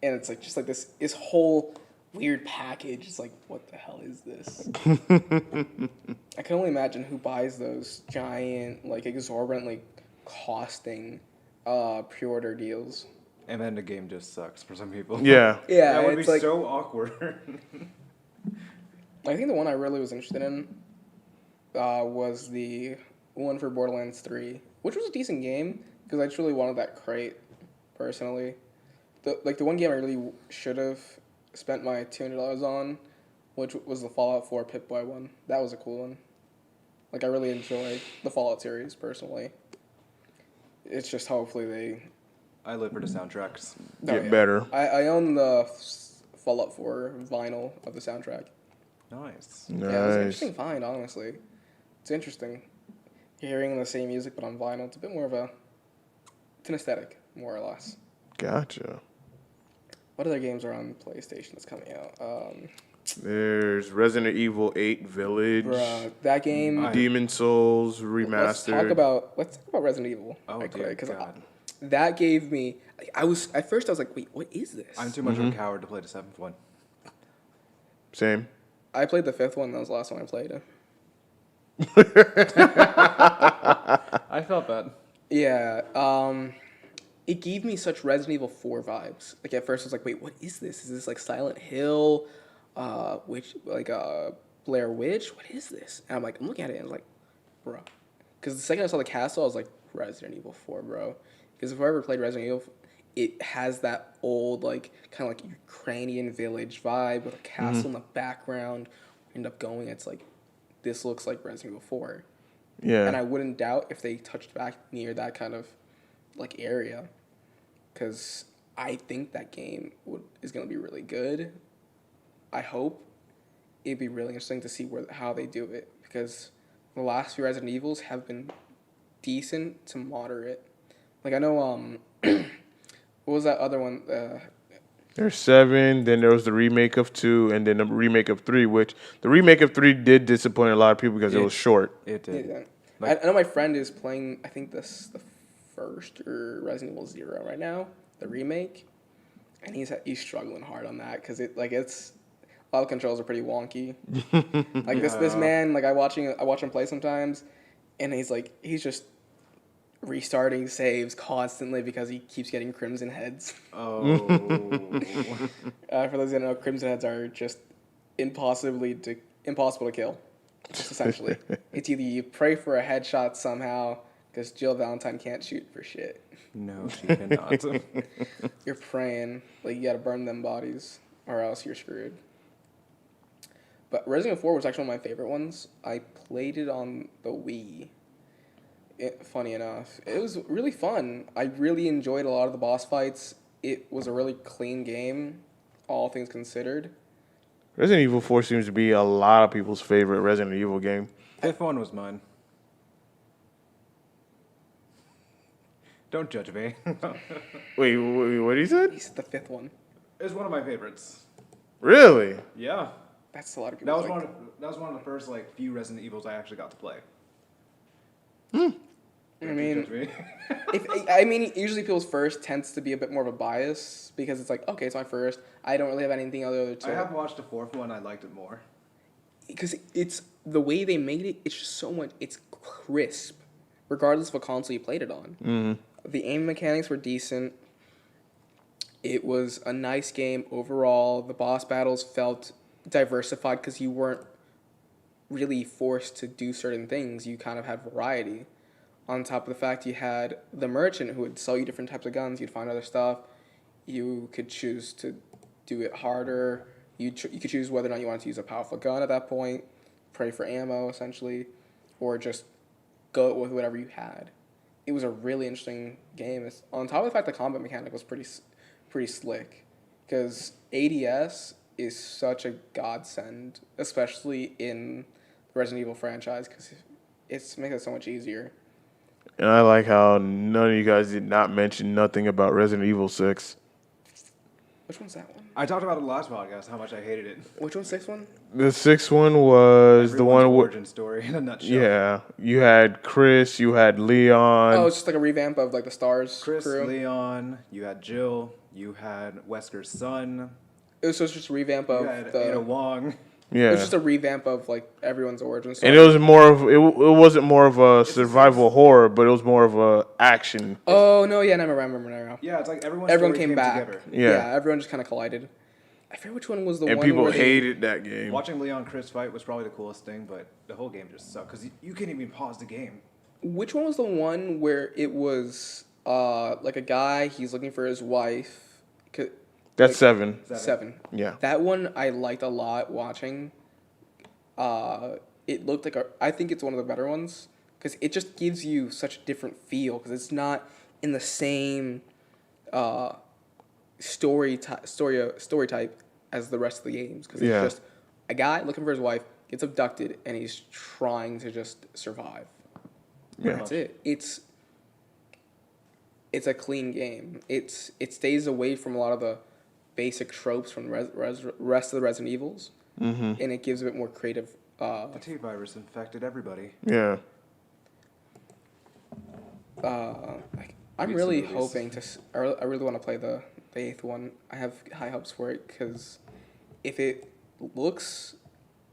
Speaker 3: And it's like just like this whole weird package. It's like, what the hell is this? I can only imagine who buys those giant, like exorbitantly costing pre-order deals.
Speaker 2: And then the game just sucks for some people.
Speaker 1: Yeah.
Speaker 3: Yeah,
Speaker 2: That would be
Speaker 3: it's like,
Speaker 2: so awkward.
Speaker 3: I think the one I really was interested in was the one for Borderlands 3, which was a decent game because I truly wanted that crate, personally. The one game I really should have spent my $200 on, which was the Fallout 4 Pip-Boy one. That was a cool one. Like, I really enjoyed the Fallout series, personally. It's just hopefully they...
Speaker 2: I live for the soundtracks.
Speaker 1: Get better.
Speaker 3: I own the Fallout 4 vinyl of the soundtrack.
Speaker 2: Nice.
Speaker 1: Nice.
Speaker 3: Yeah, it was an interesting find, honestly. It's interesting. Hearing the same music, but on vinyl, it's a bit more of it's an aesthetic, more or less.
Speaker 1: Gotcha.
Speaker 3: What other games are on PlayStation that's coming out?
Speaker 1: There's Resident Evil 8 Village.
Speaker 3: Bruh, that game...
Speaker 1: Demon Souls
Speaker 3: Let's
Speaker 1: remastered.
Speaker 3: talk about Resident Evil.
Speaker 2: Oh,
Speaker 3: right
Speaker 2: dear
Speaker 3: quick, 'cause
Speaker 2: God.
Speaker 3: that gave me. I was at first I was like, wait, what is this?
Speaker 2: I'm too much of a coward to play the 7th one.
Speaker 1: Same.
Speaker 3: I played the 5th one. That was the last one I played.
Speaker 2: I felt that.
Speaker 3: Yeah. It gave me such Resident Evil 4 vibes. Like at first I was like, wait, what is this? Is this like Silent Hill? Blair Witch? What is this? And I'm looking at it and I was like, bro. Because the second I saw the castle, I was like, Resident Evil 4, bro. Because if I ever played Resident Evil, it has that old, like, kind of like Ukrainian village vibe with a castle in the background. End up going, it's like, this looks like Resident Evil 4.
Speaker 1: Yeah.
Speaker 3: And I wouldn't doubt if they touched back near that kind of, like, area. Because I think that game is going to be really good. I hope. It'd be really interesting to see how they do it. Because the last few Resident Evils have been decent to moderate. Like, I know, what was that other one?
Speaker 1: There's 7, then there was the remake of 2, and then the remake of 3, which the remake of 3 did disappoint a lot of people because it was short.
Speaker 2: It did.
Speaker 3: Yeah. I know my friend is playing, I think this the first or Resident Evil 0 right now, the remake, and he's struggling hard on that because it's a lot of controls are pretty wonky. Like this man, like I watch him play sometimes, and he's just restarting saves constantly because he keeps getting crimson heads.
Speaker 2: Oh.
Speaker 3: For those who don't know, crimson heads are just impossible to kill. Just essentially, it's either you pray for a headshot somehow because Jill Valentine can't shoot for shit.
Speaker 2: No, she cannot.
Speaker 3: You're praying, like you gotta burn them bodies or else you're screwed. But Resident Evil 4 was actually one of my favorite ones. I played it on the Wii. Funny enough, it was really fun. I really enjoyed a lot of the boss fights. It was a really clean game, all things considered.
Speaker 1: Resident Evil 4 seems to be a lot of people's favorite Resident Evil game.
Speaker 2: 5th one was mine. Don't judge me.
Speaker 1: Wait, what he said?
Speaker 3: He said the 5th one.
Speaker 2: It's one of my favorites.
Speaker 1: Really?
Speaker 2: Yeah.
Speaker 3: That's a lot of people.
Speaker 2: That was one of the first few Resident Evils I actually got to play.
Speaker 3: I mean, usually people's first tends to be a bit more of a bias because it's like, okay, it's my first. I don't really have anything other to.
Speaker 2: I have watched the 4th one. I liked it more.
Speaker 3: Because it's the way they made it. It's just so much. It's crisp, regardless of what console you played it on.
Speaker 1: Mm-hmm.
Speaker 3: The aim mechanics were decent. It was a nice game overall. The boss battles felt diversified because you weren't really forced to do certain things. You kind of had variety. On top of the fact you had the merchant who would sell you different types of guns. You'd find other stuff. You could choose to do it harder. You could choose whether or not you wanted to use a powerful gun at that point, pray for ammo essentially, or just go with whatever you had. It was a really interesting game. On top of the fact the combat mechanic was pretty slick, because ADS is such a godsend, especially in the Resident Evil franchise, because it makes it so much easier.
Speaker 1: And I like how none of you guys did not mention nothing about Resident Evil 6.
Speaker 3: Which one's that one?
Speaker 2: I talked about it last podcast, how much I hated it.
Speaker 3: Which one's the 6th one?
Speaker 1: The 6th one was the one with
Speaker 2: origin story in a nutshell.
Speaker 1: Yeah, you had Chris, you had Leon.
Speaker 3: Oh, it's just like a revamp of like the Stars
Speaker 2: Chris,
Speaker 3: crew.
Speaker 2: Leon, you had Jill, you had Wesker's son.
Speaker 3: It's just a revamp of
Speaker 2: You had Ada Wong.
Speaker 1: Yeah,
Speaker 3: it was just a revamp of like everyone's origin story.
Speaker 1: and it was more of it wasn't more of a survival horror, but it was more of a action.
Speaker 3: Oh no, yeah, I remember now.
Speaker 2: Yeah, it's like
Speaker 3: Everyone came back.
Speaker 2: together.
Speaker 1: Yeah.
Speaker 3: Everyone just kind of collided. I forget which one was the
Speaker 1: And
Speaker 3: one.
Speaker 1: people
Speaker 3: where
Speaker 1: hated that game.
Speaker 2: Watching Leon Chris fight was probably the coolest thing, but the whole game just sucked because you can't even pause the game.
Speaker 3: Which one was the one where it was like a guy, he's looking for his wife?
Speaker 1: That's 7.
Speaker 3: 7.
Speaker 1: Yeah.
Speaker 3: That one I liked a lot watching. It looked like I think it's one of the better ones because it just gives you such a different feel because it's not in the same story type as the rest of the games because it's just a guy looking for his wife gets abducted and he's trying to just survive.
Speaker 1: Yeah.
Speaker 3: That's it. It's a clean game. It stays away from a lot of the basic tropes from the rest of the Resident Evils, and it gives a bit more creative.
Speaker 2: The infected everybody.
Speaker 1: Yeah.
Speaker 3: I'm
Speaker 2: recent
Speaker 3: really
Speaker 2: release.
Speaker 3: hoping to. I really want to play the 8th one. I have high hopes for it because if it looks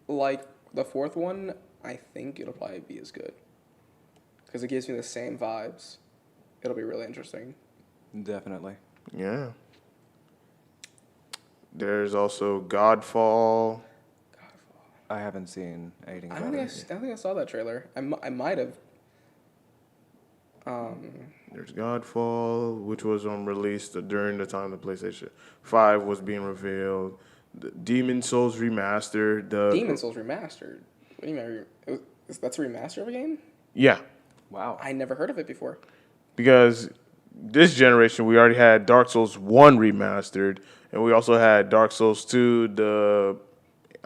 Speaker 3: like the 4th one, I think it'll probably be as good. Because it gives me the same vibes. It'll be really interesting.
Speaker 2: Definitely.
Speaker 1: Yeah. There's also Godfall.
Speaker 2: I haven't seen anything
Speaker 3: I
Speaker 2: about
Speaker 3: don't
Speaker 2: it.
Speaker 3: think I saw that trailer. I might have.
Speaker 1: There's Godfall, which was released during the time the PlayStation 5 was being revealed. The Demon Souls Remastered.
Speaker 3: Demon Souls Remastered. What do you mean? That's a remaster of a game?
Speaker 1: Yeah,
Speaker 2: Wow.
Speaker 3: I never heard of it before.
Speaker 1: because this generation we already had Dark Souls 1 remastered, and we also had Dark Souls 2,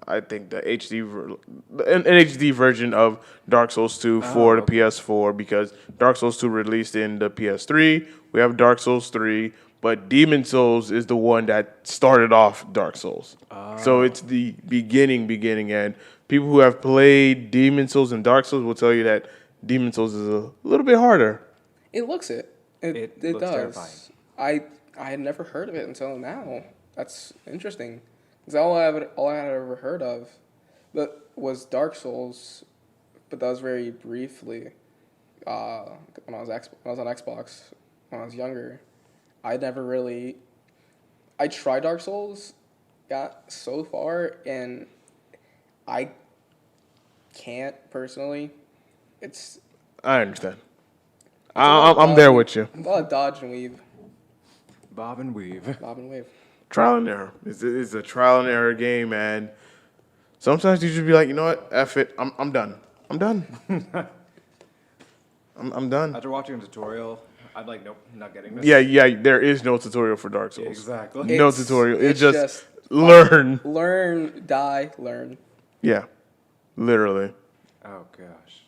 Speaker 1: I think the an HD version of Dark Souls 2 for the
Speaker 2: okay.
Speaker 1: PS4, because Dark Souls 2 released in the PS3. We have Dark Souls 3, but Demon Souls is the one that started off Dark Souls. So it's the beginning, and people who have played Demon Souls and Dark Souls will tell you that Demon Souls is a little bit harder.
Speaker 3: It looks it. It
Speaker 2: looks
Speaker 3: does.
Speaker 2: terrifying.
Speaker 3: I had never heard of it until now. That's interesting. Because all I had ever heard of, was Dark Souls, but that was very briefly. When I was on Xbox when I was younger, I never really. I tried Dark Souls, got so far, and I can't personally. It's
Speaker 1: I understand.
Speaker 3: a lot of
Speaker 1: I'm there
Speaker 3: dodging-
Speaker 1: with you.
Speaker 3: A lot of dodge and weave,
Speaker 2: Bob and weave.
Speaker 3: bob and wave.
Speaker 1: Trial and error. It's a trial and error game, and sometimes you just be like, you know what, F it, I'm done. I'm done. I'm done.
Speaker 2: After watching a tutorial, I'd like, nope, not getting this.
Speaker 1: Yeah. There is no tutorial for Dark Souls.
Speaker 2: Exactly.
Speaker 1: No
Speaker 3: It's-
Speaker 1: tutorial. It's
Speaker 3: it's
Speaker 1: just
Speaker 3: just
Speaker 1: learn.
Speaker 3: Learn, die, learn.
Speaker 1: Yeah, literally.
Speaker 2: Oh gosh.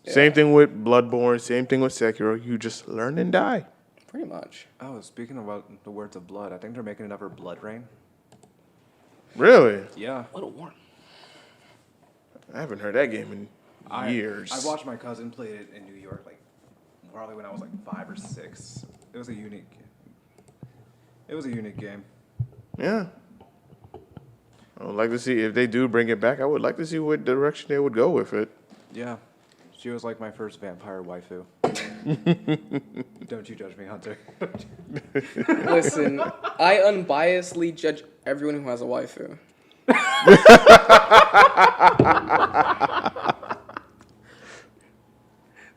Speaker 1: Same thing with Bloodborne. Same thing with Sekiro. You just learn and die.
Speaker 3: Pretty much.
Speaker 2: Oh, speaking about the words of blood, I think they're making another Blood Rain.
Speaker 1: Really?
Speaker 2: Yeah.
Speaker 3: A little warm.
Speaker 1: I haven't heard that game in years.
Speaker 2: I watched my cousin play it in New York, like probably when I was like 5 or 6. It was a unique game.
Speaker 1: Yeah. I would like to see if they do bring it back. I would like to see what direction they would go with it.
Speaker 2: Yeah. She was like my first vampire waifu. Don't you judge me, Hunter.
Speaker 3: Listen, I unbiasedly judge everyone who has a waifu.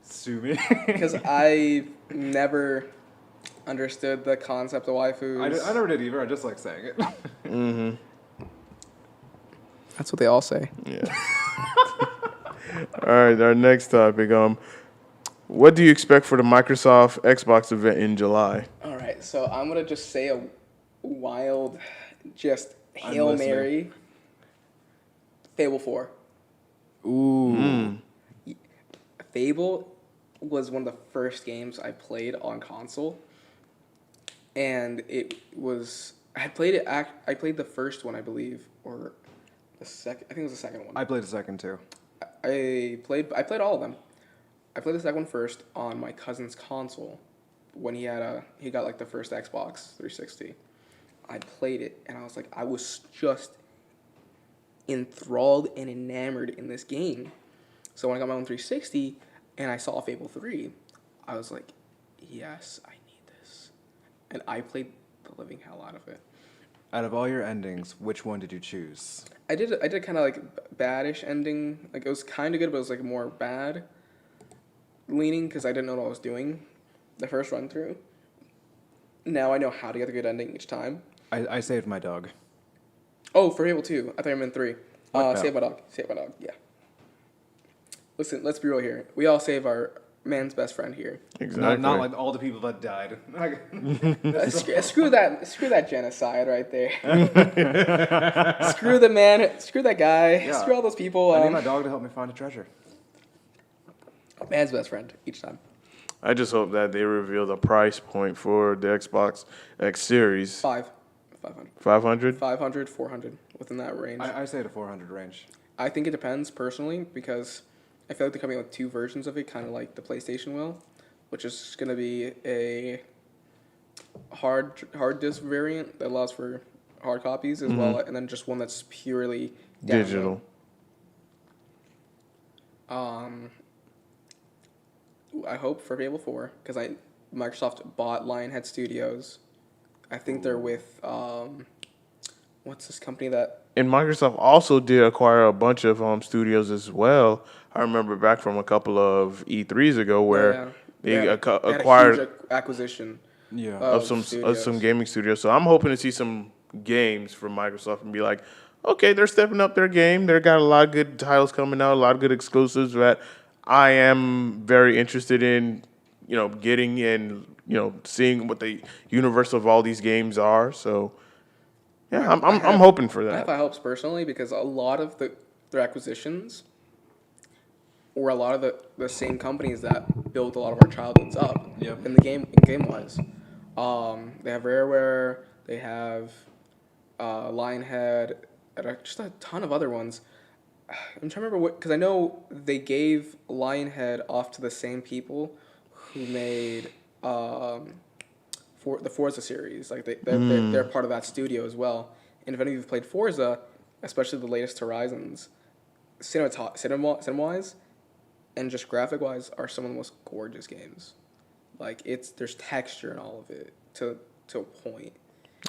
Speaker 2: Sue me.
Speaker 3: Because I never understood the concept of waifus.
Speaker 2: I never did either. I just like saying it.
Speaker 3: That's what they all say.
Speaker 1: Yeah. All right, our next topic. What do you expect for the Microsoft Xbox event in July?
Speaker 3: All right, so I'm going to just say a wild, just
Speaker 2: I'm
Speaker 3: Hail
Speaker 2: listening.
Speaker 3: Mary. Fable 4.
Speaker 2: Ooh.
Speaker 3: Fable was one of the first games I played on console, and it was I played it. I played the first one, I believe, or the second. I think it was the second one.
Speaker 2: I played a second too.
Speaker 3: I played all of them. I played the second one first on my cousin's console when he got like the first Xbox 360. I played it and I was just enthralled and enamored in this game. So when I got my own 360 and I saw Fable 3, I was like, yes, I need this. And I played the living hell out of it.
Speaker 2: Out of all your endings, which one did you choose?
Speaker 3: I did kind of like badish ending. Like it was kind of good, but it was like more bad leaning because I didn't know what I was doing the first run through. Now I know how to get the good ending each time.
Speaker 2: I saved my dog.
Speaker 3: Oh, for Fable 2. I thought you meant 3.
Speaker 2: What now?
Speaker 3: Save my dog. Save my dog, yeah. Listen, let's be real here. We all save our man's best friend here.
Speaker 1: Exactly.
Speaker 2: Not like all the people that died.
Speaker 3: Screw that genocide right there. Screw the man. Screw that guy.
Speaker 2: Yeah.
Speaker 3: Screw all those people.
Speaker 2: I need my dog to help me find a treasure.
Speaker 3: Man's best friend each time.
Speaker 1: I just hope that they reveal the price point for the Xbox X Series.
Speaker 3: 500.
Speaker 1: 500?
Speaker 3: 500, 400, within that range.
Speaker 2: I say the 400 range.
Speaker 3: I think it depends personally because I feel like they're coming out with two versions of it, kind of like the PlayStation will. which is going to be a hard disk variant that allows for hard copies as well, and then just one that's purely download.
Speaker 1: Digital.
Speaker 3: I hope for Fable 4 because Microsoft bought Lionhead Studios. I think they're with what's this company that?
Speaker 1: And Microsoft also did acquire a bunch of studios as well. I remember back from a couple of E3s ago where they
Speaker 3: had
Speaker 1: acquired
Speaker 3: a huge acquisition.
Speaker 2: Yeah.
Speaker 1: of some gaming studios. So I'm hoping to see some games from Microsoft and be like, okay, they're stepping up their game. They got a lot of good titles coming out, a lot of good exclusives that I am very interested in, getting and seeing what the universe of all these games are. So yeah, I'm hoping for
Speaker 3: I have
Speaker 1: that.
Speaker 3: high hopes personally because a lot of their acquisitions were a lot of the same companies that built a lot of our childhoods up.
Speaker 2: Yep.
Speaker 3: In the game wise. They have Rareware, they have Lionhead, and just a ton of other ones. I'm trying to remember because I know they gave Lionhead off to the same people who made the Forza series. Like they're part of that studio as well. And if any of you've played Forza, especially the latest Horizons, cinema-wise and just graphic-wise are some of the most gorgeous games. Like there's texture in all of it to a point.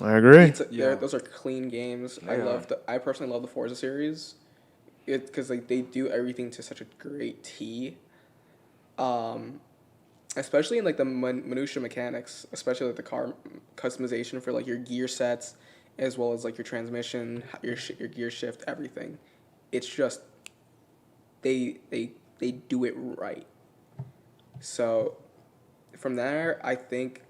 Speaker 1: I agree.
Speaker 3: Those are clean games. I personally love the Forza series, because they do everything to such a great T. Especially in like the minutia mechanics, especially like the car customization for like your gear sets, as well as like your transmission, your gear shift, everything. It's just they do it right. So from there, I think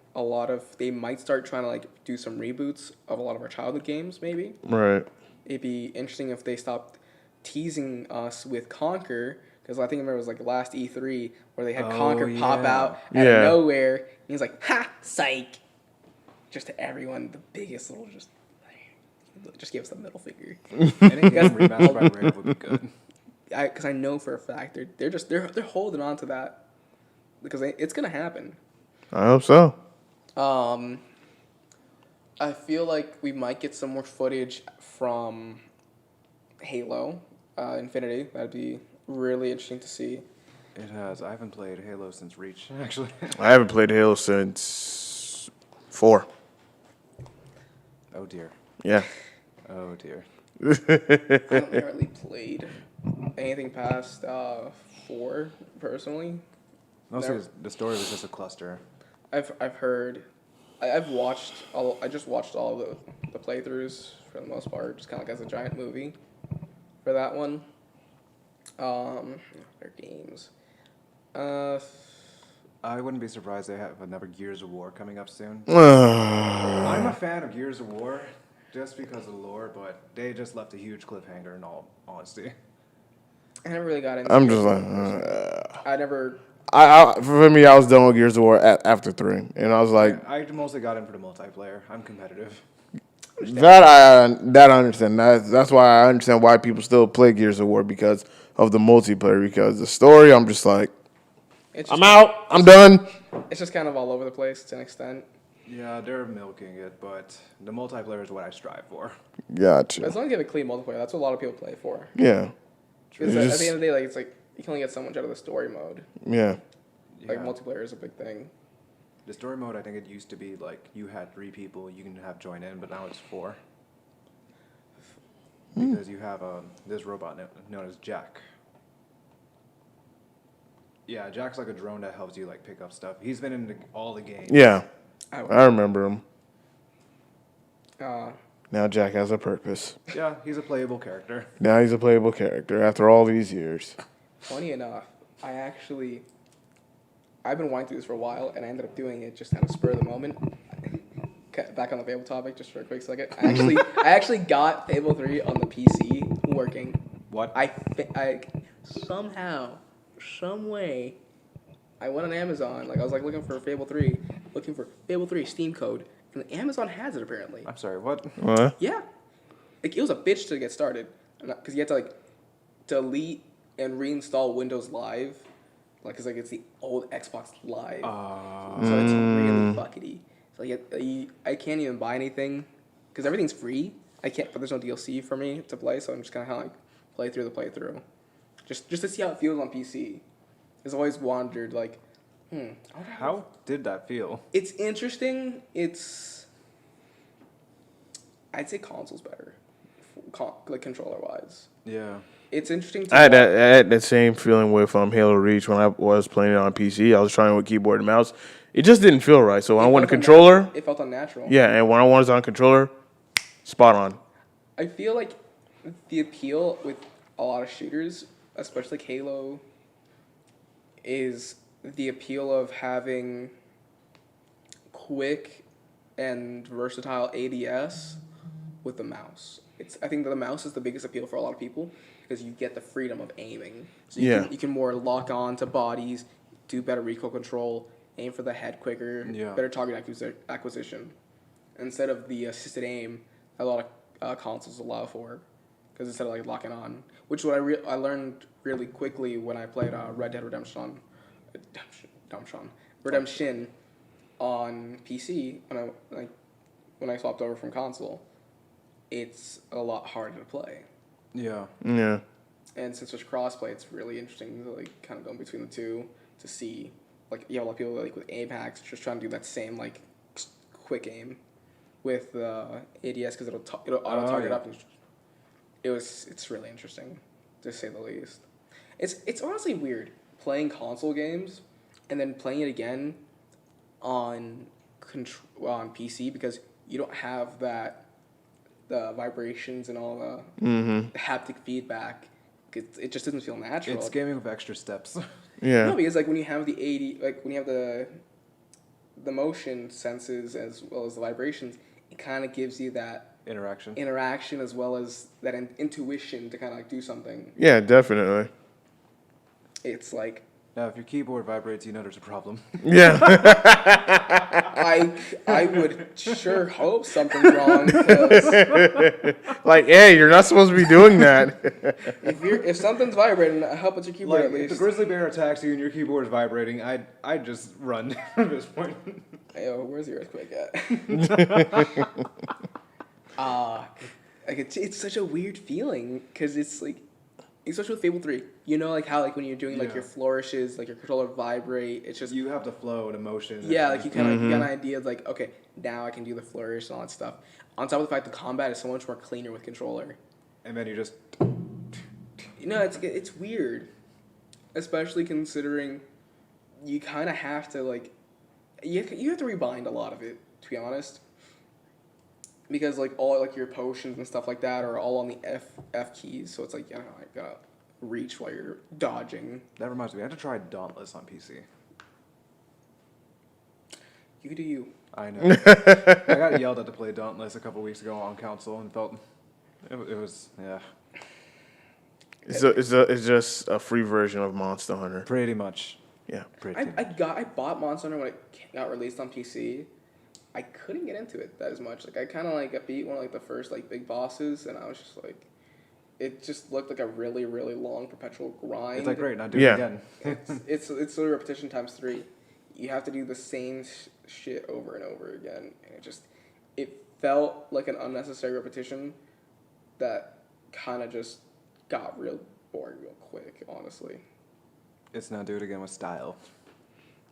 Speaker 3: they might start trying to like do some reboots of a lot of our childhood games. Maybe
Speaker 1: Right.
Speaker 3: it'd be interesting if they stopped teasing us with Conquer. Because I think I remember it was like last E3 where they had Conquer pop out out of nowhere. And he's like, ha, psych. Just to everyone, the biggest little just give us the middle finger.
Speaker 2: Any game remastered by Rare would be good.
Speaker 3: Because I know for a fact they're holding on to that because it's gonna happen.
Speaker 1: I hope so.
Speaker 3: I feel like we might get some more footage from Halo Infinity. That'd be really interesting to see.
Speaker 2: It has. I haven't played Halo since Reach, actually.
Speaker 1: I haven't played Halo since 4.
Speaker 2: Oh, dear.
Speaker 1: Yeah.
Speaker 2: Oh, dear.
Speaker 3: I haven't really played anything past 4 personally.
Speaker 2: Mostly the story was just a cluster.
Speaker 3: I've heard, I've watched I just watched all of the playthroughs for the most part, just kind of like as a giant movie for that one. Their games.
Speaker 2: I wouldn't be surprised they have another Gears of War coming up soon. I'm a fan of Gears of War just because of the lore, but they just left a huge cliffhanger in all honesty.
Speaker 3: I never really got into
Speaker 1: I'm
Speaker 3: it.
Speaker 1: just like,
Speaker 3: I never.
Speaker 1: For me, I was done with Gears of War after 3, and I was like,
Speaker 2: I mostly got in for the multiplayer. I'm competitive.
Speaker 1: that I understand. That's why I understand why people still play Gears of War because of the multiplayer. Because the story, I'm just like, I'm out. I'm done.
Speaker 3: It's just kind of all over the place to an extent.
Speaker 2: Yeah, they're milking it, but the multiplayer is what I strive for.
Speaker 1: Gotcha.
Speaker 3: As long as you have a clean multiplayer, that's what a lot of people play for.
Speaker 1: Yeah.
Speaker 3: Because at the end of the day, like it's like you can only get so much out of the story mode.
Speaker 1: Yeah.
Speaker 3: Like multiplayer is a big thing.
Speaker 2: The story mode, I think it used to be like you had 3 people you can have join in, but now it's 4. Because you have this robot known as Jack. Yeah, Jack's like a drone that helps you like pick up stuff. He's been in all the games.
Speaker 1: Yeah. I remember him.
Speaker 3: Uh,
Speaker 1: Now Jack has a purpose.
Speaker 2: Yeah, he's a playable character.
Speaker 1: Now he's a playable character after all these years.
Speaker 3: Funny enough, I've been wanting to do this for a while, and I ended up doing it just kind of spur of the moment. Back on the Fable topic, just for a quick second. I actually got Fable 3 on the PC working.
Speaker 2: What?
Speaker 3: I somehow, some way, I went on Amazon. Like I was like looking for Fable 3 Steam code, and Amazon has it apparently.
Speaker 2: I'm sorry, what?
Speaker 1: What?
Speaker 3: Yeah, like it was a bitch to get started, because you had to like delete and reinstall Windows Live like, cause like it's the old Xbox Live, so it's really buckety. So like, I can't even buy anything, cause everything's free. I can't, but there's no DLC for me to play, so I'm just kind of like play through the playthrough, just to see how it feels on PC. I've always wondered like,
Speaker 2: How did that feel?
Speaker 3: it's interesting. I'd say console's better, like controller wise.
Speaker 2: Yeah.
Speaker 3: It's interesting to
Speaker 1: I had that same feeling with Halo Reach when I was playing it on PC. I was trying with keyboard and mouse. It just didn't feel right. So when I wanted a controller,
Speaker 3: it felt unnatural.
Speaker 1: yeah, and when I was on controller, spot on.
Speaker 3: I feel like the appeal with a lot of shooters, especially like Halo, is the appeal of having quick and versatile ADS with the mouse. I think that the mouse is the biggest appeal for a lot of people because you get the freedom of aiming. So you can more lock on to bodies, do better recoil control, aim for the head quicker, better target acquisition. Instead of the assisted aim, a lot of consoles allow for, because instead of like locking on, which what I learned really quickly when I played Red Dead Redemption on PC when I swapped over from console. It's a lot harder to play.
Speaker 2: Yeah.
Speaker 1: Yeah.
Speaker 3: And since there's crossplay, it's really interesting to like kind of go in between the two to see, like, you have a lot of people like with aim hacks just trying to do that same like quick aim with ADS because it'll auto target up. And it's really interesting, to say the least. It's honestly weird playing console games and then playing it again on PC because you don't have the vibrations and all the haptic feedback. It just doesn't feel natural.
Speaker 2: It's gaming with extra steps.
Speaker 1: Yeah.
Speaker 3: No, because like when you have when you have the motion senses as well as the vibrations, it kind of gives you that interaction as well as that intuition to kind of like do something.
Speaker 1: Yeah, definitely.
Speaker 3: It's like,
Speaker 2: now, if your keyboard vibrates, you know there's a problem.
Speaker 1: Yeah.
Speaker 3: I would sure hope something's wrong. 'Cause
Speaker 1: Like, hey, you're not supposed to be doing that.
Speaker 3: if something's vibrating, I hope it's your keyboard at
Speaker 2: If
Speaker 3: least.
Speaker 2: the grizzly bear attacks you and your keyboard is vibrating, I'd just run at this point.
Speaker 3: Hey, where's the earthquake at? It's such a weird feeling because it's like, especially with Fable 3, you know, like how like when you're doing like your flourishes, like your controller vibrate, it's just
Speaker 2: you have the flow and emotion.
Speaker 3: Yeah, like you kind of get an idea of like, okay, now I can do the flourish and all that stuff. On top of the fact the combat is so much more cleaner with controller.
Speaker 2: And then you just.
Speaker 3: It's weird, especially considering you kind of have to like, you have to rebind a lot of it, to be honest. Because like all like your potions and stuff like that are all on the F keys, so it's like, I gotta reach while you're dodging.
Speaker 2: That reminds me, I had to try Dauntless on PC.
Speaker 3: You do you.
Speaker 2: I know. I got yelled at to play Dauntless a couple weeks ago on console and felt it was
Speaker 1: It's just a free version of Monster Hunter.
Speaker 2: pretty much.
Speaker 1: Yeah.
Speaker 3: I bought Monster Hunter when it got released on PC. I couldn't get into it that as much. Like I kind of like beat one of like the first like big bosses, and I was just like, it just looked like a really really long perpetual grind.
Speaker 2: It's like, great, now do it again.
Speaker 3: it's literally repetition times 3. You have to do the same shit over and over again, and it felt like an unnecessary repetition that kind of just got real boring real quick. Honestly,
Speaker 2: It's now do it again with style.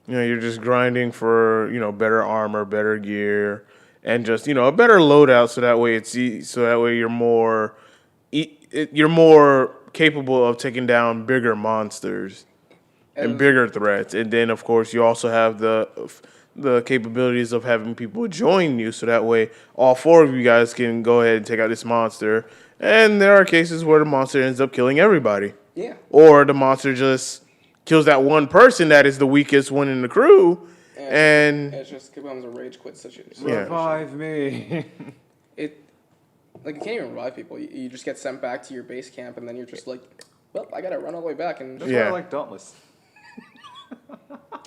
Speaker 1: You know, you're just grinding for, better armor, better gear, and just, a better loadout so that way you're more capable of taking down bigger monsters and bigger threats. And then of course you also have the capabilities of having people join you so that way all 4 of you guys can go ahead and take out this monster. And there are cases where the monster ends up killing everybody.
Speaker 3: yeah.
Speaker 1: Or the monster just kills that one person that is the weakest one in the crew, and
Speaker 3: it just becomes a rage quit situation.
Speaker 2: Revive me.
Speaker 3: You can't even revive people. You just get sent back to your base camp, and then you're just like, well, I gotta run all the way back. And
Speaker 2: That's why I like Dauntless.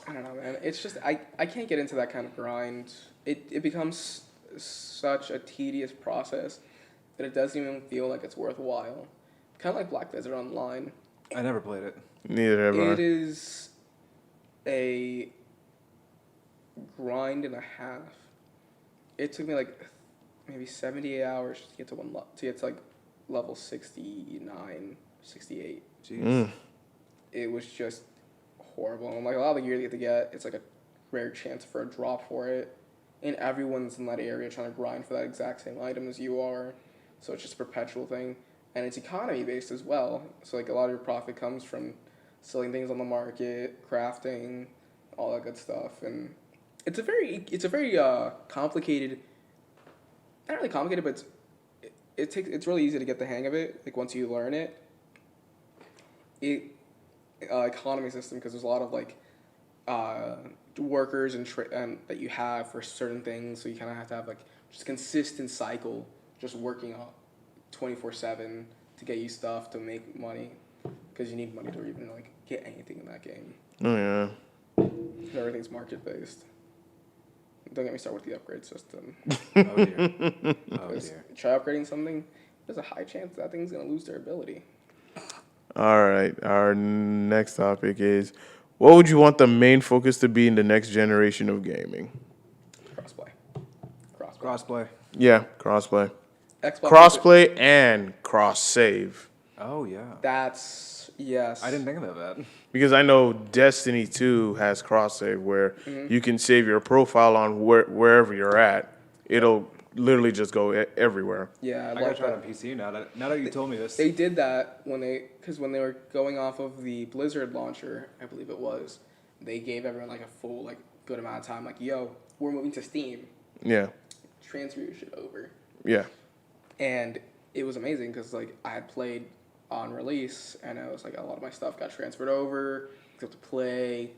Speaker 3: I don't know, man. It's just I can't get into that kind of grind. It becomes such a tedious process that it doesn't even feel like it's worthwhile. Kind of like Black Desert Online.
Speaker 2: I never played it.
Speaker 1: neither have I.
Speaker 3: It is a grind and a half. It took me like maybe 78 hours to get to like level 69, 68.
Speaker 2: Jeez.
Speaker 3: It was just horrible. And like a lot of the gear you get to get, it's like a rare chance for a drop for it. And everyone's in that area trying to grind for that exact same item as you are. So it's just a perpetual thing. And it's economy based as well. So like a lot of your profit comes from selling things on the market, crafting, all that good stuff. And it's a very complicated, not really complicated, but it's really easy to get the hang of it. Like once you learn it, economy system, because there's a lot of like workers and that you have for certain things, so you kind of have to have like just consistent cycle, just working on 24/7 to get you stuff to make money, because you need money to even like get anything in that game.
Speaker 1: Oh yeah.
Speaker 3: Everything's market based. Don't get me started with the upgrade system.
Speaker 2: Oh dear. Oh dear.
Speaker 3: Try upgrading something, there's a high chance that thing's gonna lose durability.
Speaker 1: All right. Our next topic is, what would you want the main focus to be in the next generation of gaming?
Speaker 3: Crossplay.
Speaker 2: Crossplay.
Speaker 1: Yeah, crossplay.
Speaker 3: Xbox.
Speaker 1: Crossplay and cross save.
Speaker 2: Oh yeah.
Speaker 3: That's yes.
Speaker 2: I didn't think about that.
Speaker 1: Because I know Destiny 2 has cross save where you can save your profile on wherever you're at. It'll literally just go everywhere.
Speaker 3: Yeah,
Speaker 2: I gotta try it on PC now that you told me this.
Speaker 3: They did that when they were going off of the Blizzard launcher, I believe it was. They gave everyone like a full like good amount of time. Like, yo, we're moving to Steam.
Speaker 1: Yeah.
Speaker 3: Transfer your shit over.
Speaker 1: Yeah.
Speaker 3: And it was amazing because like I had played on release, and it was like a lot of my stuff got transferred over. Got to play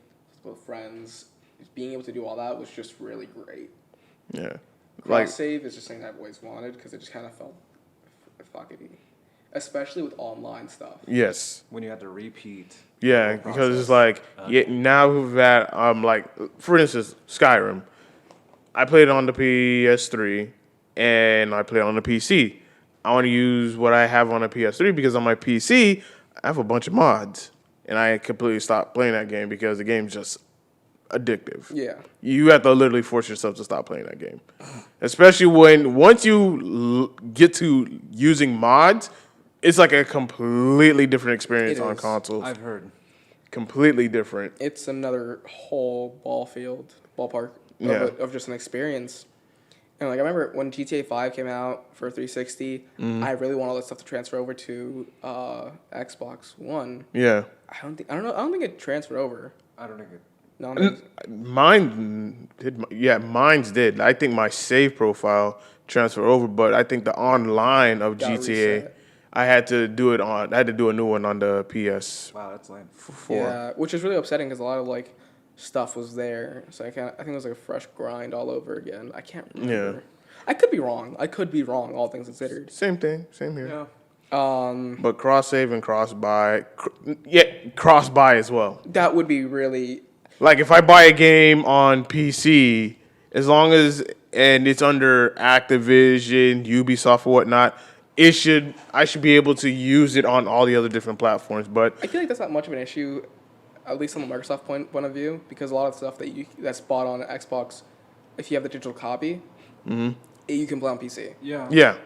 Speaker 3: with friends. Just being able to do all that was just really great.
Speaker 1: Yeah.
Speaker 3: Cross save is just something I've always wanted because it just kind of felt fucking, especially with online stuff.
Speaker 1: Yes.
Speaker 2: When you had to repeat.
Speaker 1: Yeah, because it's like now that like for instance Skyrim, I played it on the PS3 and I played it on the PC. I want to use what I have on the PS3 because on my PC I have a bunch of mods, and I completely stopped playing that game because the game's just addictive.
Speaker 3: Yeah.
Speaker 1: You have to literally force yourself to stop playing that game. Especially once you get to using mods, it's like a completely different experience
Speaker 3: It
Speaker 1: on
Speaker 3: is.
Speaker 1: consoles.
Speaker 2: I've heard.
Speaker 1: Completely different.
Speaker 3: It's another whole ballpark of just an experience. And like I remember when GTA 5 came out for 360, I really want all that stuff to transfer over to Xbox One.
Speaker 1: Yeah.
Speaker 3: I don't think it transferred over.
Speaker 2: I don't think it.
Speaker 3: No, I don't think
Speaker 1: Mine did. Yeah, mine's did. I think my save profile transferred over, but I think the online of
Speaker 3: Got
Speaker 1: GTA,
Speaker 3: reset.
Speaker 1: I had to do a new one on the PS4.
Speaker 2: Wow, that's lame.
Speaker 3: Yeah, which is really upsetting because a lot of like stuff was there. So I think it was like a fresh grind all over again. I can't remember.
Speaker 1: Yeah.
Speaker 3: I could be wrong. All things considered.
Speaker 1: Same thing. Same here.
Speaker 2: Yeah.
Speaker 1: But cross save and cross buy, cross buy as well.
Speaker 3: That would be really.
Speaker 1: Like if I buy a game on PC, as long as and it's under Activision, Ubisoft, or whatnot, I should be able to use it on all the other different platforms. But
Speaker 3: I feel like that's not much of an issue, at least from the Microsoft point of view, because a lot of stuff that's bought on Xbox, if you have the digital copy, you can play on PC.
Speaker 2: Yeah.
Speaker 1: yeah,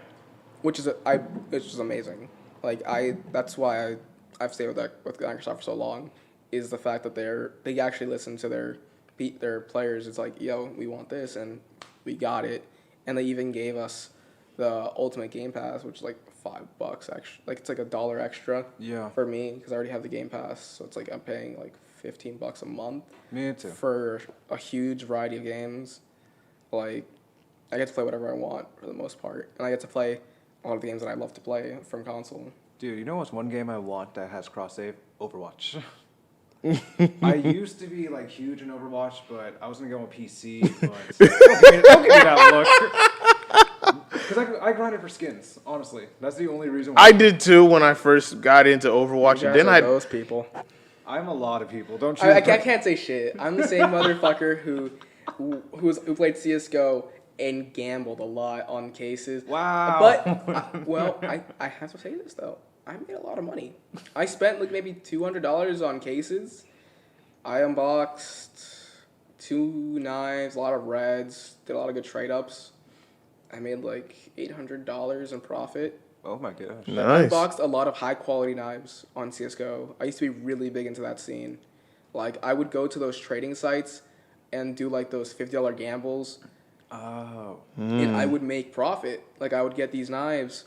Speaker 3: Which is it's just amazing. Like that's why I've stayed with Microsoft for so long, is the fact that they actually listen to their players. It's like, yo, we want this and we got it, and they even gave us the Ultimate Game Pass, which is like $5 extra. Like it's like $1 extra.
Speaker 2: Yeah.
Speaker 3: For me, because I already have the Game Pass, so it's like I'm paying like $15 a month.
Speaker 2: Me too.
Speaker 3: For a huge variety of games. Like I get to play whatever I want for the most part, and I get to play a lot of the games that I love to play from console.
Speaker 2: Dude, you know what's one game I want that has cross save? Overwatch. I used to be like huge in Overwatch, but I was gonna go on PC. But don't give me that look. Because I grinded for skins. Honestly, that's the only reason.
Speaker 1: I did too when I first got into Overwatch,
Speaker 3: You
Speaker 1: and
Speaker 3: guys
Speaker 1: then
Speaker 3: are
Speaker 1: I
Speaker 3: those people.
Speaker 2: I'm a lot of people. Don't you?
Speaker 3: I can't say shit. I'm the same motherfucker who played CS:GO and gambled a lot on cases.
Speaker 2: Wow.
Speaker 3: But I have to say this though. I made a lot of money. I spent like maybe $200 on cases, I unboxed 2 knives, a lot of reds, did a lot of good trade ups. I made like $800 in profit.
Speaker 2: Oh my gosh.
Speaker 1: Nice.
Speaker 3: I unboxed a lot of high quality knives on CS:GO. I used to be really big into that scene. Like I would go to those trading sites and do like those $50 gambles,
Speaker 2: Oh.
Speaker 3: and I would make profit. Like I would get these knives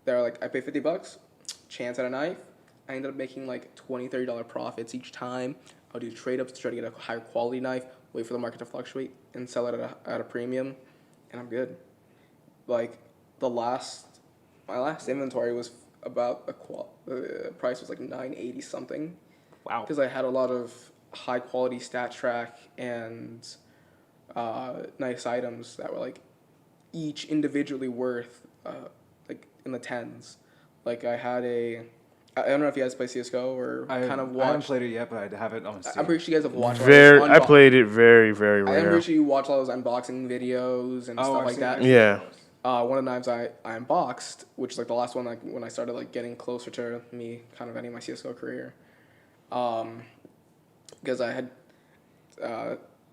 Speaker 3: that are like I pay $50, chance at a knife. I ended up making like $20, $30 profits each time. I'll do trade ups to try to get a higher quality knife, wait for the market to fluctuate, and sell it at a premium, and I'm good. Like my last inventory was about the price was like $980 something.
Speaker 2: Wow.
Speaker 3: Because I had a lot of high quality stat track and nice items that were like each individually worth like in the tens. Like I don't know if you guys play CS:GO or kind of watch.
Speaker 2: I haven't played it yet, but I have it on Steam.
Speaker 3: I'm pretty sure you guys have watched.
Speaker 1: I played it very, very
Speaker 3: I'm
Speaker 1: rare.
Speaker 3: pretty sure you watch all those unboxing videos and stuff like that.
Speaker 1: Yeah.
Speaker 3: One of the knives I unboxed, which is like the last one, like when I started like getting closer to me kind of ending my CS:GO career, because I had,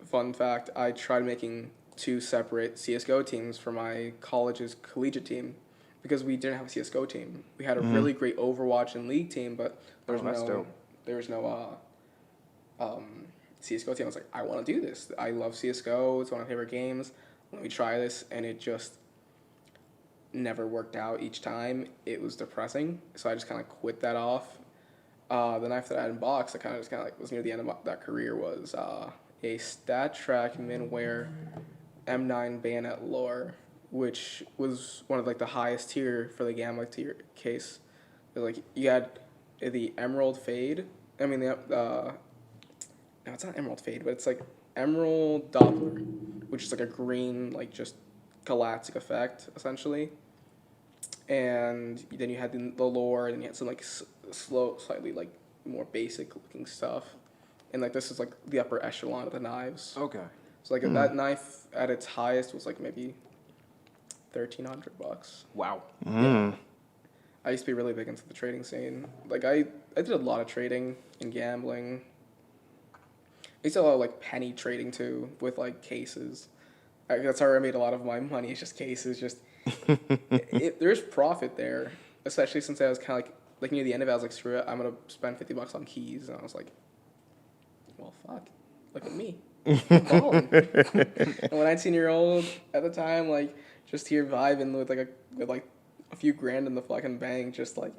Speaker 3: fun fact, I tried making 2 separate CS:GO teams for my college's collegiate team, because we didn't have a CS:GO team. We had a really great Overwatch and League team, but there was no CS:GO team. I was like, I want to do this. I love CS:GO. It's one of my favorite games. Let me try this, and it just never worked out each time. It was depressing, so I just kind of quit that off. The knife that I had unboxed, I kind of like was near the end of that career, was a Stat Track Minware M9 bayonet lore, which was one of like the highest tier for the gamma tier case. Like you had the Emerald Fade. I mean no, it's not Emerald Fade, but it's like Emerald Doppler, which is like a green like just galactic effect essentially. And then you had the lore, and you had some like slightly like more basic looking stuff, and like this is like the upper echelon of the knives.
Speaker 2: Okay.
Speaker 3: So like that knife at its highest was like maybe $1,300.
Speaker 2: Wow.
Speaker 3: Yeah. I used to be really big into the trading scene. Like I did a lot of trading and gambling. I used to do a lot of like penny trading too with like cases. That's how I made a lot of my money. It's just cases. Just there's profit there, especially since I was kind of like near the end of it. I was like, screw it, I'm gonna spend $50 on keys, and I was like, well, fuck, look at me, I'm balling. And when 19-year-old at the time, like just here vibing with like a few grand in the fucking bank, just like,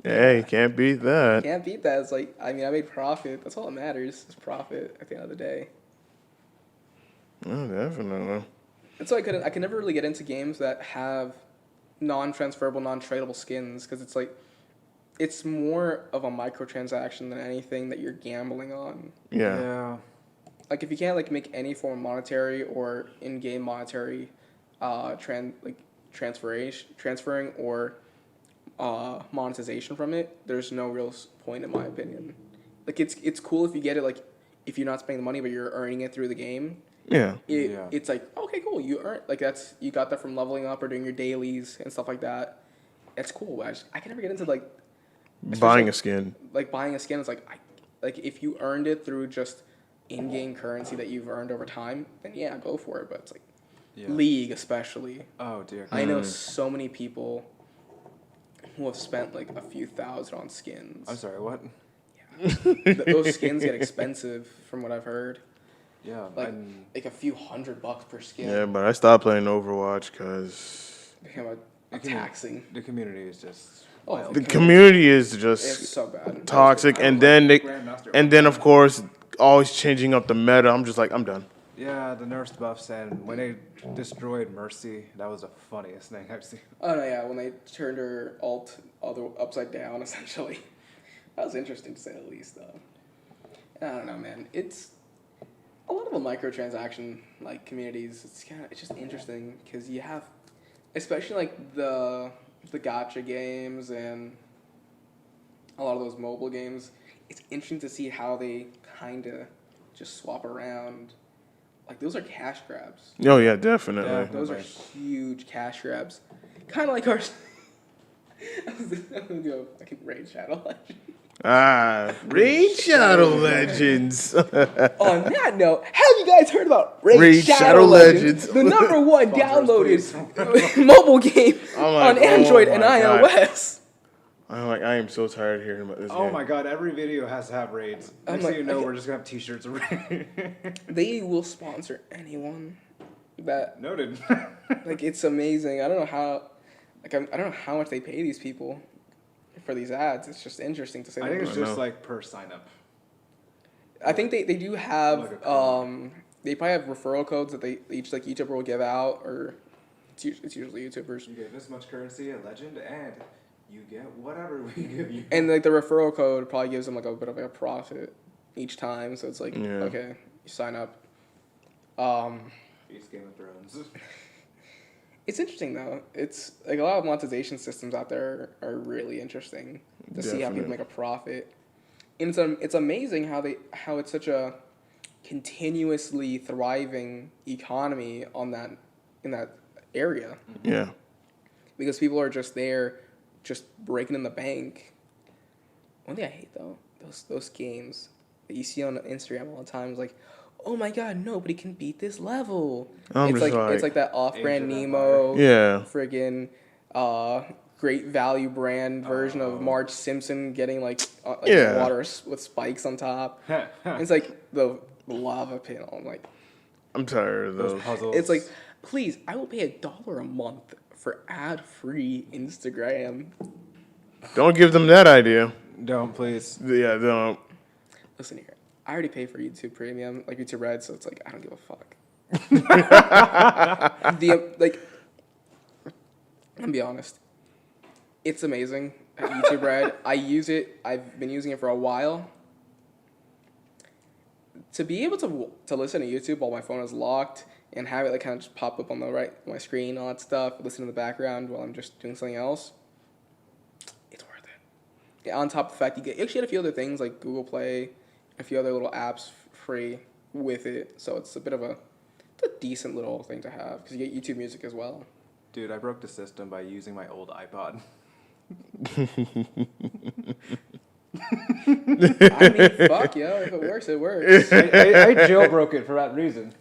Speaker 1: Hey, can't beat that.
Speaker 3: Can't beat that. It's like, I mean, I made profit. That's all that matters. Is profit at the end of the day.
Speaker 1: Oh, definitely.
Speaker 3: And so I could never really get into games that have non-transferable, non-tradable skins, because it's like, it's more of a microtransaction than anything that you're gambling on.
Speaker 1: Yeah.
Speaker 3: Like if you can't like make any form of monetary or in-game monetary, transferring or monetization from it, there's no real point in my opinion. Like it's cool if you get it, like if you're not spending the money but you're earning it through the game.
Speaker 1: Yeah.
Speaker 3: It's like, okay, cool, you you got that from leveling up or doing your dailies and stuff like that. It's cool. I can never get into like
Speaker 1: buying a skin.
Speaker 3: Like buying a skin is like if you earned it through just in-game currency that you've earned over time, then yeah, go for it. But it's like League especially.
Speaker 2: Oh dear.
Speaker 3: I know so many people who have spent like a few thousand on skins.
Speaker 2: I'm sorry, what?
Speaker 3: Yeah. Those skins get expensive from what I've heard.
Speaker 2: Yeah.
Speaker 3: Like a few $100 per skin.
Speaker 1: Yeah, but I stopped playing Overwatch because
Speaker 3: became taxing.
Speaker 2: The community is just
Speaker 1: the community is just
Speaker 3: it's so bad.
Speaker 1: toxic, and then of course always changing up the meta. I'm just like, I'm done.
Speaker 2: Yeah, the nerfs buffs, and when they destroyed Mercy, that was the funniest thing I've seen.
Speaker 3: Oh no, yeah, when they turned her ult upside down, essentially. That was interesting to say the least, though. I don't know, man. It's a lot of the microtransaction like communities. It's just interesting because you have, especially like the gacha games and a lot of those mobile games. It's interesting to see how they kind of just swap around. Like, those are cash grabs.
Speaker 1: Oh, yeah, definitely.
Speaker 3: Yeah, those are huge cash grabs. Kind of like ours. I'm going to do a fucking raid channel.
Speaker 1: Raid Shadow Legends.
Speaker 3: On that note, have you guys heard about Raid,
Speaker 1: Raid
Speaker 3: Shadow,
Speaker 1: Shadow
Speaker 3: Legends?
Speaker 1: Legends.
Speaker 3: The number one
Speaker 2: Sponsors,
Speaker 3: downloaded mobile game on Android and iOS.
Speaker 1: I'm like, I am so tired of hearing about this
Speaker 2: Oh
Speaker 1: game.
Speaker 2: my god, every video has to have raids.
Speaker 3: I'm
Speaker 2: Next
Speaker 3: like,
Speaker 2: thing you know,
Speaker 3: okay.
Speaker 2: we're just gonna have t-shirts of raid.
Speaker 3: They will sponsor anyone. That
Speaker 2: Noted.
Speaker 3: like it's amazing. I don't know how. Like I don't know how much they pay these people for these ads. It's just interesting to say.
Speaker 2: I
Speaker 3: the
Speaker 2: think it's
Speaker 3: least.
Speaker 2: just like per sign up.
Speaker 3: I think they do have
Speaker 2: Like a code.
Speaker 3: they probably have referral codes that they each like YouTuber will give out, or it's usually YouTubers.
Speaker 2: You get this much currency, a legend, and you get whatever we give you.
Speaker 3: And like the referral code probably gives them like a bit of a profit each time. So it's like
Speaker 1: Yeah.
Speaker 3: okay, you sign up.
Speaker 2: It's Game of Thrones.
Speaker 3: It's interesting though. It's like a lot of monetization systems out there are really interesting to see how people
Speaker 1: Definitely.
Speaker 3: make a profit. And it's amazing how it's such a continuously thriving economy in that area,
Speaker 1: Yeah.
Speaker 3: because people are just there, just breaking in the bank. One thing I hate though, those games that you see on Instagram all the time is like, oh my god, nobody can beat this level.
Speaker 1: I'm
Speaker 3: It's
Speaker 1: just
Speaker 3: like it's
Speaker 1: like-
Speaker 3: like that off-brand
Speaker 2: Age of
Speaker 3: Nemo,
Speaker 1: Yeah.
Speaker 3: friggin' great value brand version of Marge Simpson getting like
Speaker 1: Yeah.
Speaker 3: water with spikes on top. It's like the lava pit. I'm like,
Speaker 1: I'm tired of
Speaker 2: Those
Speaker 1: those.
Speaker 2: puzzles.
Speaker 3: it's like, please, I will pay $1 a month for ad-free Instagram.
Speaker 1: Don't give them that idea.
Speaker 2: Don't please.
Speaker 1: Yeah, don't.
Speaker 3: Listen here, I already pay for YouTube Premium, like YouTube Red, so it's like I don't give a fuck. Like, I'm gonna be honest, it's amazing at YouTube Red. I use it. I've been using it for a while. To be able to listen to YouTube while my phone is locked and have it like kind of just pop up on my screen, all that stuff, listen in the background while I'm just doing something else, it's worth it. Yeah, on top of the fact you actually get a few other things like Google Play, a few other little apps free with it, so it's a decent little thing to have because you get YouTube Music as well.
Speaker 2: Dude, I broke the system by using my old iPod.
Speaker 3: I mean, fuck, yo, if it works, it works.
Speaker 2: I jailbroke it for that reason.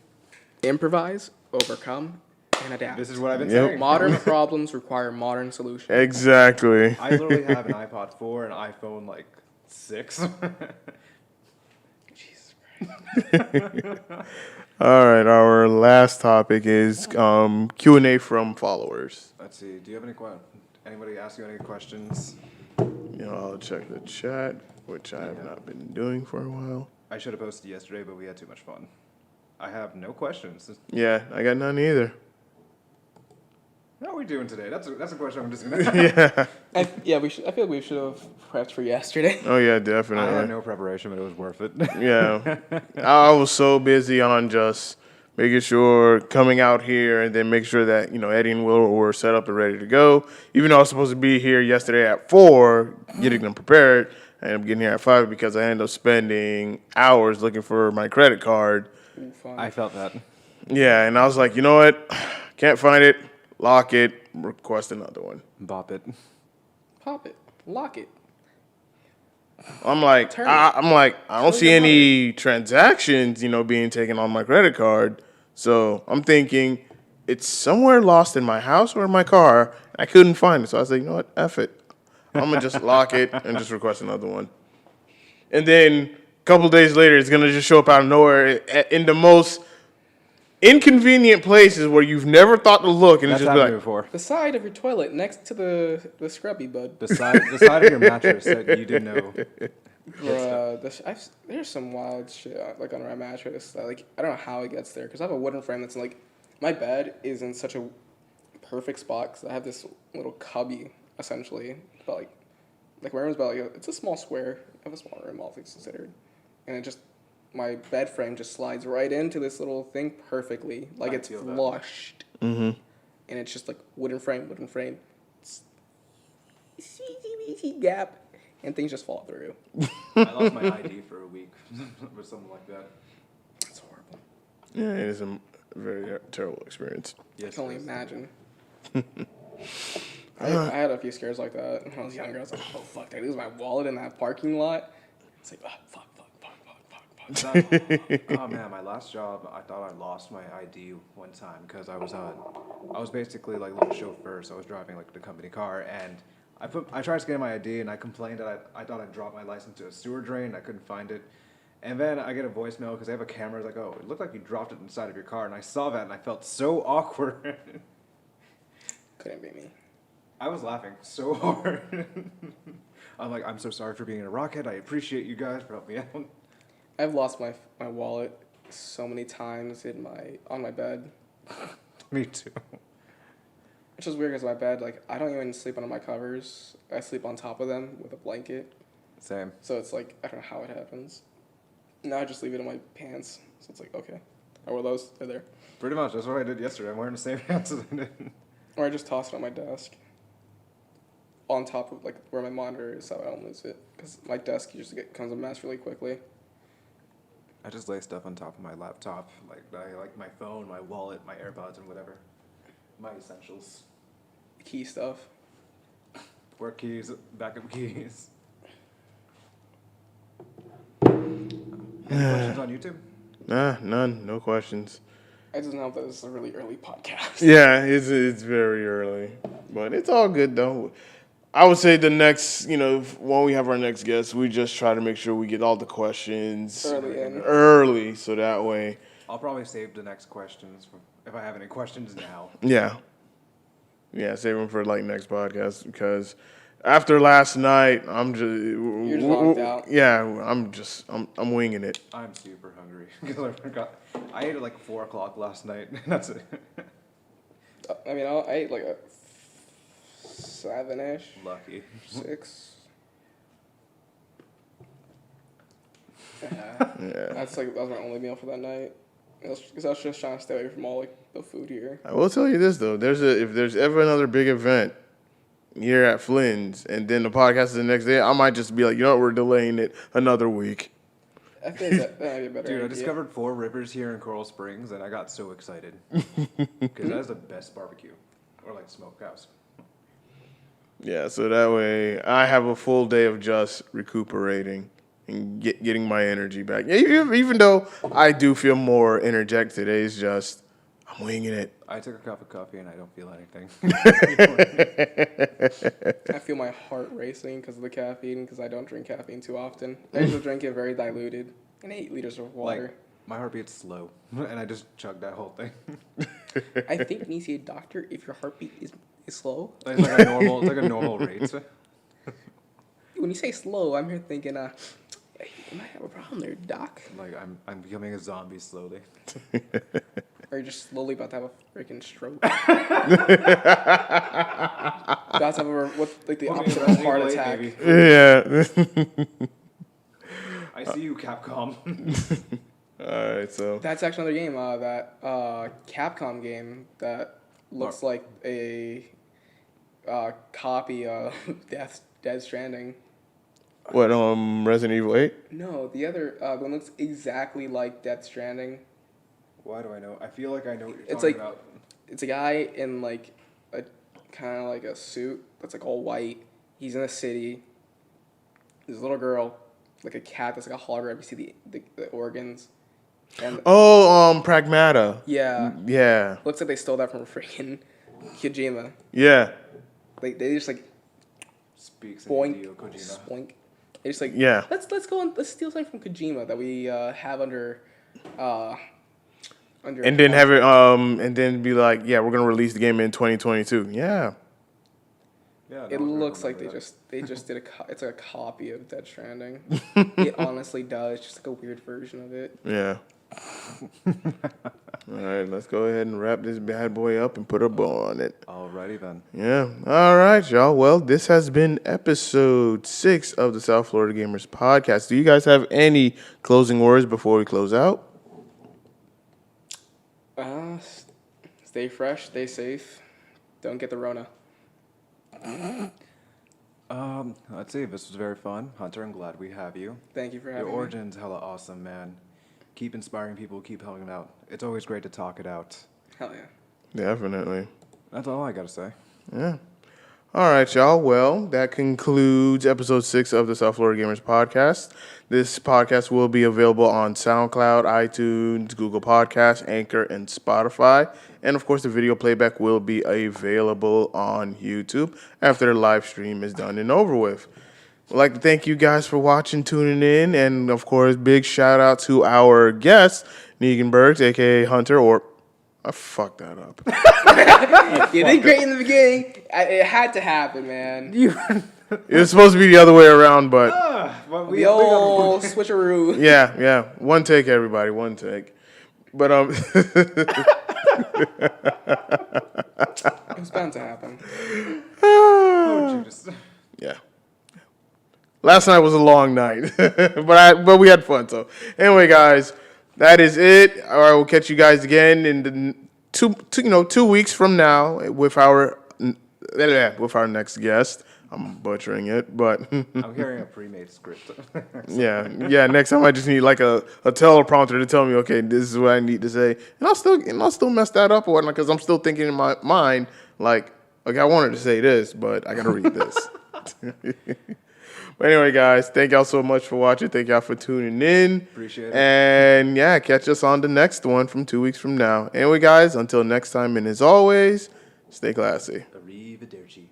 Speaker 3: Improvise, overcome, and adapt.
Speaker 2: This is what I've been
Speaker 1: Yep.
Speaker 2: saying.
Speaker 3: Modern problems require modern solutions.
Speaker 1: Exactly.
Speaker 2: I literally have an iPod 4 and an iPhone like 6.
Speaker 3: Jesus Christ.
Speaker 1: All right, our last topic is Q&A from followers.
Speaker 2: Let's see. Do you have anybody ask you any questions?
Speaker 1: You know, I'll check the chat, which I have not been doing for a while.
Speaker 2: I should have posted yesterday, but we had too much fun. I have no questions.
Speaker 1: Yeah, I got none either.
Speaker 2: How are we doing today? That's a question I'm just gonna ask.
Speaker 1: Yeah.
Speaker 3: I feel like we should have prepped for yesterday.
Speaker 1: Oh, yeah,
Speaker 2: I had
Speaker 1: definitely.
Speaker 2: no preparation, but it was worth it.
Speaker 1: Yeah. I was so busy on just making sure coming out here and then make sure that, Eddie and Will were set up and ready to go. Even though I was supposed to be here yesterday at 4, getting them prepared, I ended up getting here at 5 because I ended up spending hours looking for my credit card.
Speaker 3: Ooh, fun.
Speaker 2: I felt that.
Speaker 1: Yeah, and I was like, you know what? Can't find it. Lock it. Request another one.
Speaker 2: Bop it.
Speaker 3: Pop it. Lock it.
Speaker 1: I'm like,
Speaker 3: Turn it.
Speaker 1: I don't see any transactions, being taken on my credit card. So I'm thinking it's somewhere lost in my house or in my car. I couldn't find it. So I was like, you know what? F it. I'm going to just lock it and just request another one. And then a couple days later, it's going to just show up out of nowhere in the most inconvenient places where you've never thought to look. And
Speaker 2: That's
Speaker 1: it's just be
Speaker 2: happened
Speaker 1: like,
Speaker 2: before.
Speaker 3: The side of your toilet next to the scrubby bud.
Speaker 2: The side of your mattress that you didn't know.
Speaker 3: Bruh, there's some wild shit like under my mattress. That, like I don't know how it gets there because I have a wooden frame that's like my bed is in such a perfect spot because I have this little cubby essentially, but like my room's about it's a small square. I have a small room, all things considered, and it just my bed frame just slides right into this little thing perfectly, like
Speaker 2: I
Speaker 3: it's
Speaker 2: feel that.
Speaker 3: flushed,
Speaker 1: mm-hmm.
Speaker 3: and it's just like wooden frame, gap, and things just fall through.
Speaker 2: I lost my ID for a week or something like that.
Speaker 3: That's horrible.
Speaker 1: Yeah, it is a very terrible experience.
Speaker 3: I
Speaker 2: Yes,
Speaker 3: can only
Speaker 2: it is.
Speaker 3: imagine. I had a few scares like that when I was younger. I was like, oh, fuck, did I lose my wallet in that parking lot? It's like, oh, fuck.
Speaker 2: Oh man, my last job, I thought I lost my ID one time because I was basically like a little chauffeur, so I was driving like the company car, and I tried to get my ID, and I complained that I thought I dropped my license to a sewer drain, I couldn't find it, and then I get a voicemail because they have a camera, it's like, oh, it looked like you dropped it inside of your car, and I saw that, and I felt so awkward.
Speaker 3: Couldn't be me.
Speaker 2: I was laughing so hard. I'm like, I'm so sorry for being a rockhead. I appreciate you guys for helping me out.
Speaker 3: I've lost my wallet so many times on my bed.
Speaker 2: Me too.
Speaker 3: Which is weird because my bed, like, I don't even sleep under my covers. I sleep on top of them with a blanket.
Speaker 2: Same.
Speaker 3: So it's like, I don't know how it happens. Now I just leave it in my pants. So it's like, okay. I wore those. They're there.
Speaker 2: Pretty much. That's what I did yesterday. I'm wearing the same pants as I did.
Speaker 3: Or I just toss it on my desk. On top of, like, where my monitor is so I don't lose it. Because my desk becomes a mess really quickly.
Speaker 2: I just lay stuff on top of my laptop, like my phone, my wallet, my AirPods, and whatever. My essentials.
Speaker 3: Key stuff.
Speaker 2: Work keys, backup keys. Any questions on YouTube?
Speaker 1: Nah, none. No questions.
Speaker 3: I just know that this is a really early podcast.
Speaker 1: Yeah, it's very early, but it's all good though. I would say the next, when we have our next guest, we just try to make sure we get all the questions early, so that way.
Speaker 2: I'll probably save the next questions if I have any questions now.
Speaker 1: Yeah, save them for like next podcast because after last night, I'm just
Speaker 3: You're just knocked out.
Speaker 1: Yeah, I'm winging it.
Speaker 2: I'm super hungry because I forgot. I ate at like 4 o'clock last night. That's it.
Speaker 3: I mean, I ate like a 7-ish.
Speaker 2: Lucky.
Speaker 3: 6.
Speaker 1: Yeah.
Speaker 3: That was my only meal for that night. Because I was just trying to stay away from all like the food here.
Speaker 1: I will tell you this though: if there's ever another big event here at Flynn's, and then the podcast is the next day, I might just be like, we're delaying it another week.
Speaker 3: I think that might be a better
Speaker 2: Dude,
Speaker 3: idea.
Speaker 2: I discovered 4 Rivers here in Coral Springs, and I got so excited because that is the best barbecue, or like smokehouse.
Speaker 1: Yeah, so that way I have a full day of just recuperating and getting my energy back. Even though I do feel more energetic today, it's just I'm winging it.
Speaker 2: I took a cup of coffee and I don't feel anything.
Speaker 3: I feel my heart racing because of the caffeine, because I don't drink caffeine too often. I usually drink it very diluted in 8 liters of water.
Speaker 2: Like, my heartbeat's slow, and I just chugged that whole thing.
Speaker 3: I think you need to see a doctor if your heartbeat is slow.
Speaker 2: It's like a normal rate.
Speaker 3: When you say slow, I'm here thinking, you might have a problem there, doc.
Speaker 2: Like I'm becoming a zombie slowly.
Speaker 3: Or you're just slowly about to have a freaking stroke. About to have the opposite of a heart attack.
Speaker 1: Yeah.
Speaker 2: I see you, Capcom.
Speaker 1: All right, so
Speaker 3: That's actually another game, that Capcom game that looks like a copy of Dead Stranding.
Speaker 1: what? Resident Evil 8.
Speaker 3: No, the other one looks exactly like Death Stranding.
Speaker 2: Why do I know? I feel like I know what you're
Speaker 3: It's
Speaker 2: talking
Speaker 3: like-
Speaker 2: about.
Speaker 3: It's a guy in like a kind of like a suit that's like all white. He's in a city. There's a little girl, like a cat that's like a hologram. You see the organs. And
Speaker 1: Pragmata.
Speaker 3: yeah,
Speaker 1: Yeah.
Speaker 3: looks like they stole that from freaking Kojima.
Speaker 1: Yeah.
Speaker 3: They just like
Speaker 2: Speaks
Speaker 3: boink,
Speaker 2: in Hideo Kojima.
Speaker 3: spoink. They just like
Speaker 1: Yeah.
Speaker 3: Let's go and let's steal something from Kojima that we have under.
Speaker 1: And then have it and then be like, yeah, we're gonna release the game in 2022. Yeah.
Speaker 2: Yeah,
Speaker 3: It
Speaker 2: no, I
Speaker 3: looks like
Speaker 2: remember
Speaker 3: they just did it's like a copy of Dead Stranding. It honestly does, just like a weird version of it.
Speaker 1: Yeah. All right, let's go ahead and wrap this bad boy up and put a bow on it.
Speaker 2: Alrighty then.
Speaker 1: Yeah. All right, y'all. Well, this has been episode 6 of the South Florida Gamers podcast. Do you guys have any closing words before we close out?
Speaker 3: Stay fresh, stay safe, don't get the Rona.
Speaker 2: Let's see. This was very fun, Hunter. I'm glad we have you.
Speaker 3: Thank you for
Speaker 2: Your
Speaker 3: having me.
Speaker 2: origin's hella awesome, man. Keep inspiring people. Keep helping them out. It's always great to talk it out.
Speaker 3: Hell yeah.
Speaker 1: Definitely.
Speaker 2: That's all I gotta say.
Speaker 1: Yeah. All right, y'all. Well, that concludes episode 6 of the South Florida Gamers podcast. This podcast will be available on SoundCloud, iTunes, Google Podcasts, Anchor, and Spotify. And of course, the video playback will be available on YouTube after the live stream is done and over with. I'd like to thank you guys for watching, tuning in, and of course, big shout out to our guest, Negan Bergs, aka Hunter, or I fucked that up.
Speaker 3: You did great in the beginning. It had to happen, man.
Speaker 1: It was supposed to be the other way around, but
Speaker 3: The old switcheroo.
Speaker 1: yeah. One take, everybody. One take. But
Speaker 3: It was bound to happen.
Speaker 1: yeah. Last night was a long night, but we had fun. So anyway, guys, that is it. All right, we'll catch you guys again in the 2 weeks from now with our next guest. I'm butchering it, but
Speaker 2: I'm hearing a pre-made script.
Speaker 1: yeah. Next time I just need like a teleprompter to tell me, okay, this is what I need to say, and I'll still mess that up or whatnot because I'm still thinking in my mind like, okay, I wanted to say this, but I gotta read this. But anyway, guys, thank y'all so much for watching. Thank y'all for tuning in.
Speaker 2: Appreciate it.
Speaker 1: And yeah, catch us on the next one from 2 weeks from now. Anyway, guys, until next time, and as always, stay classy.
Speaker 2: Arrivederci.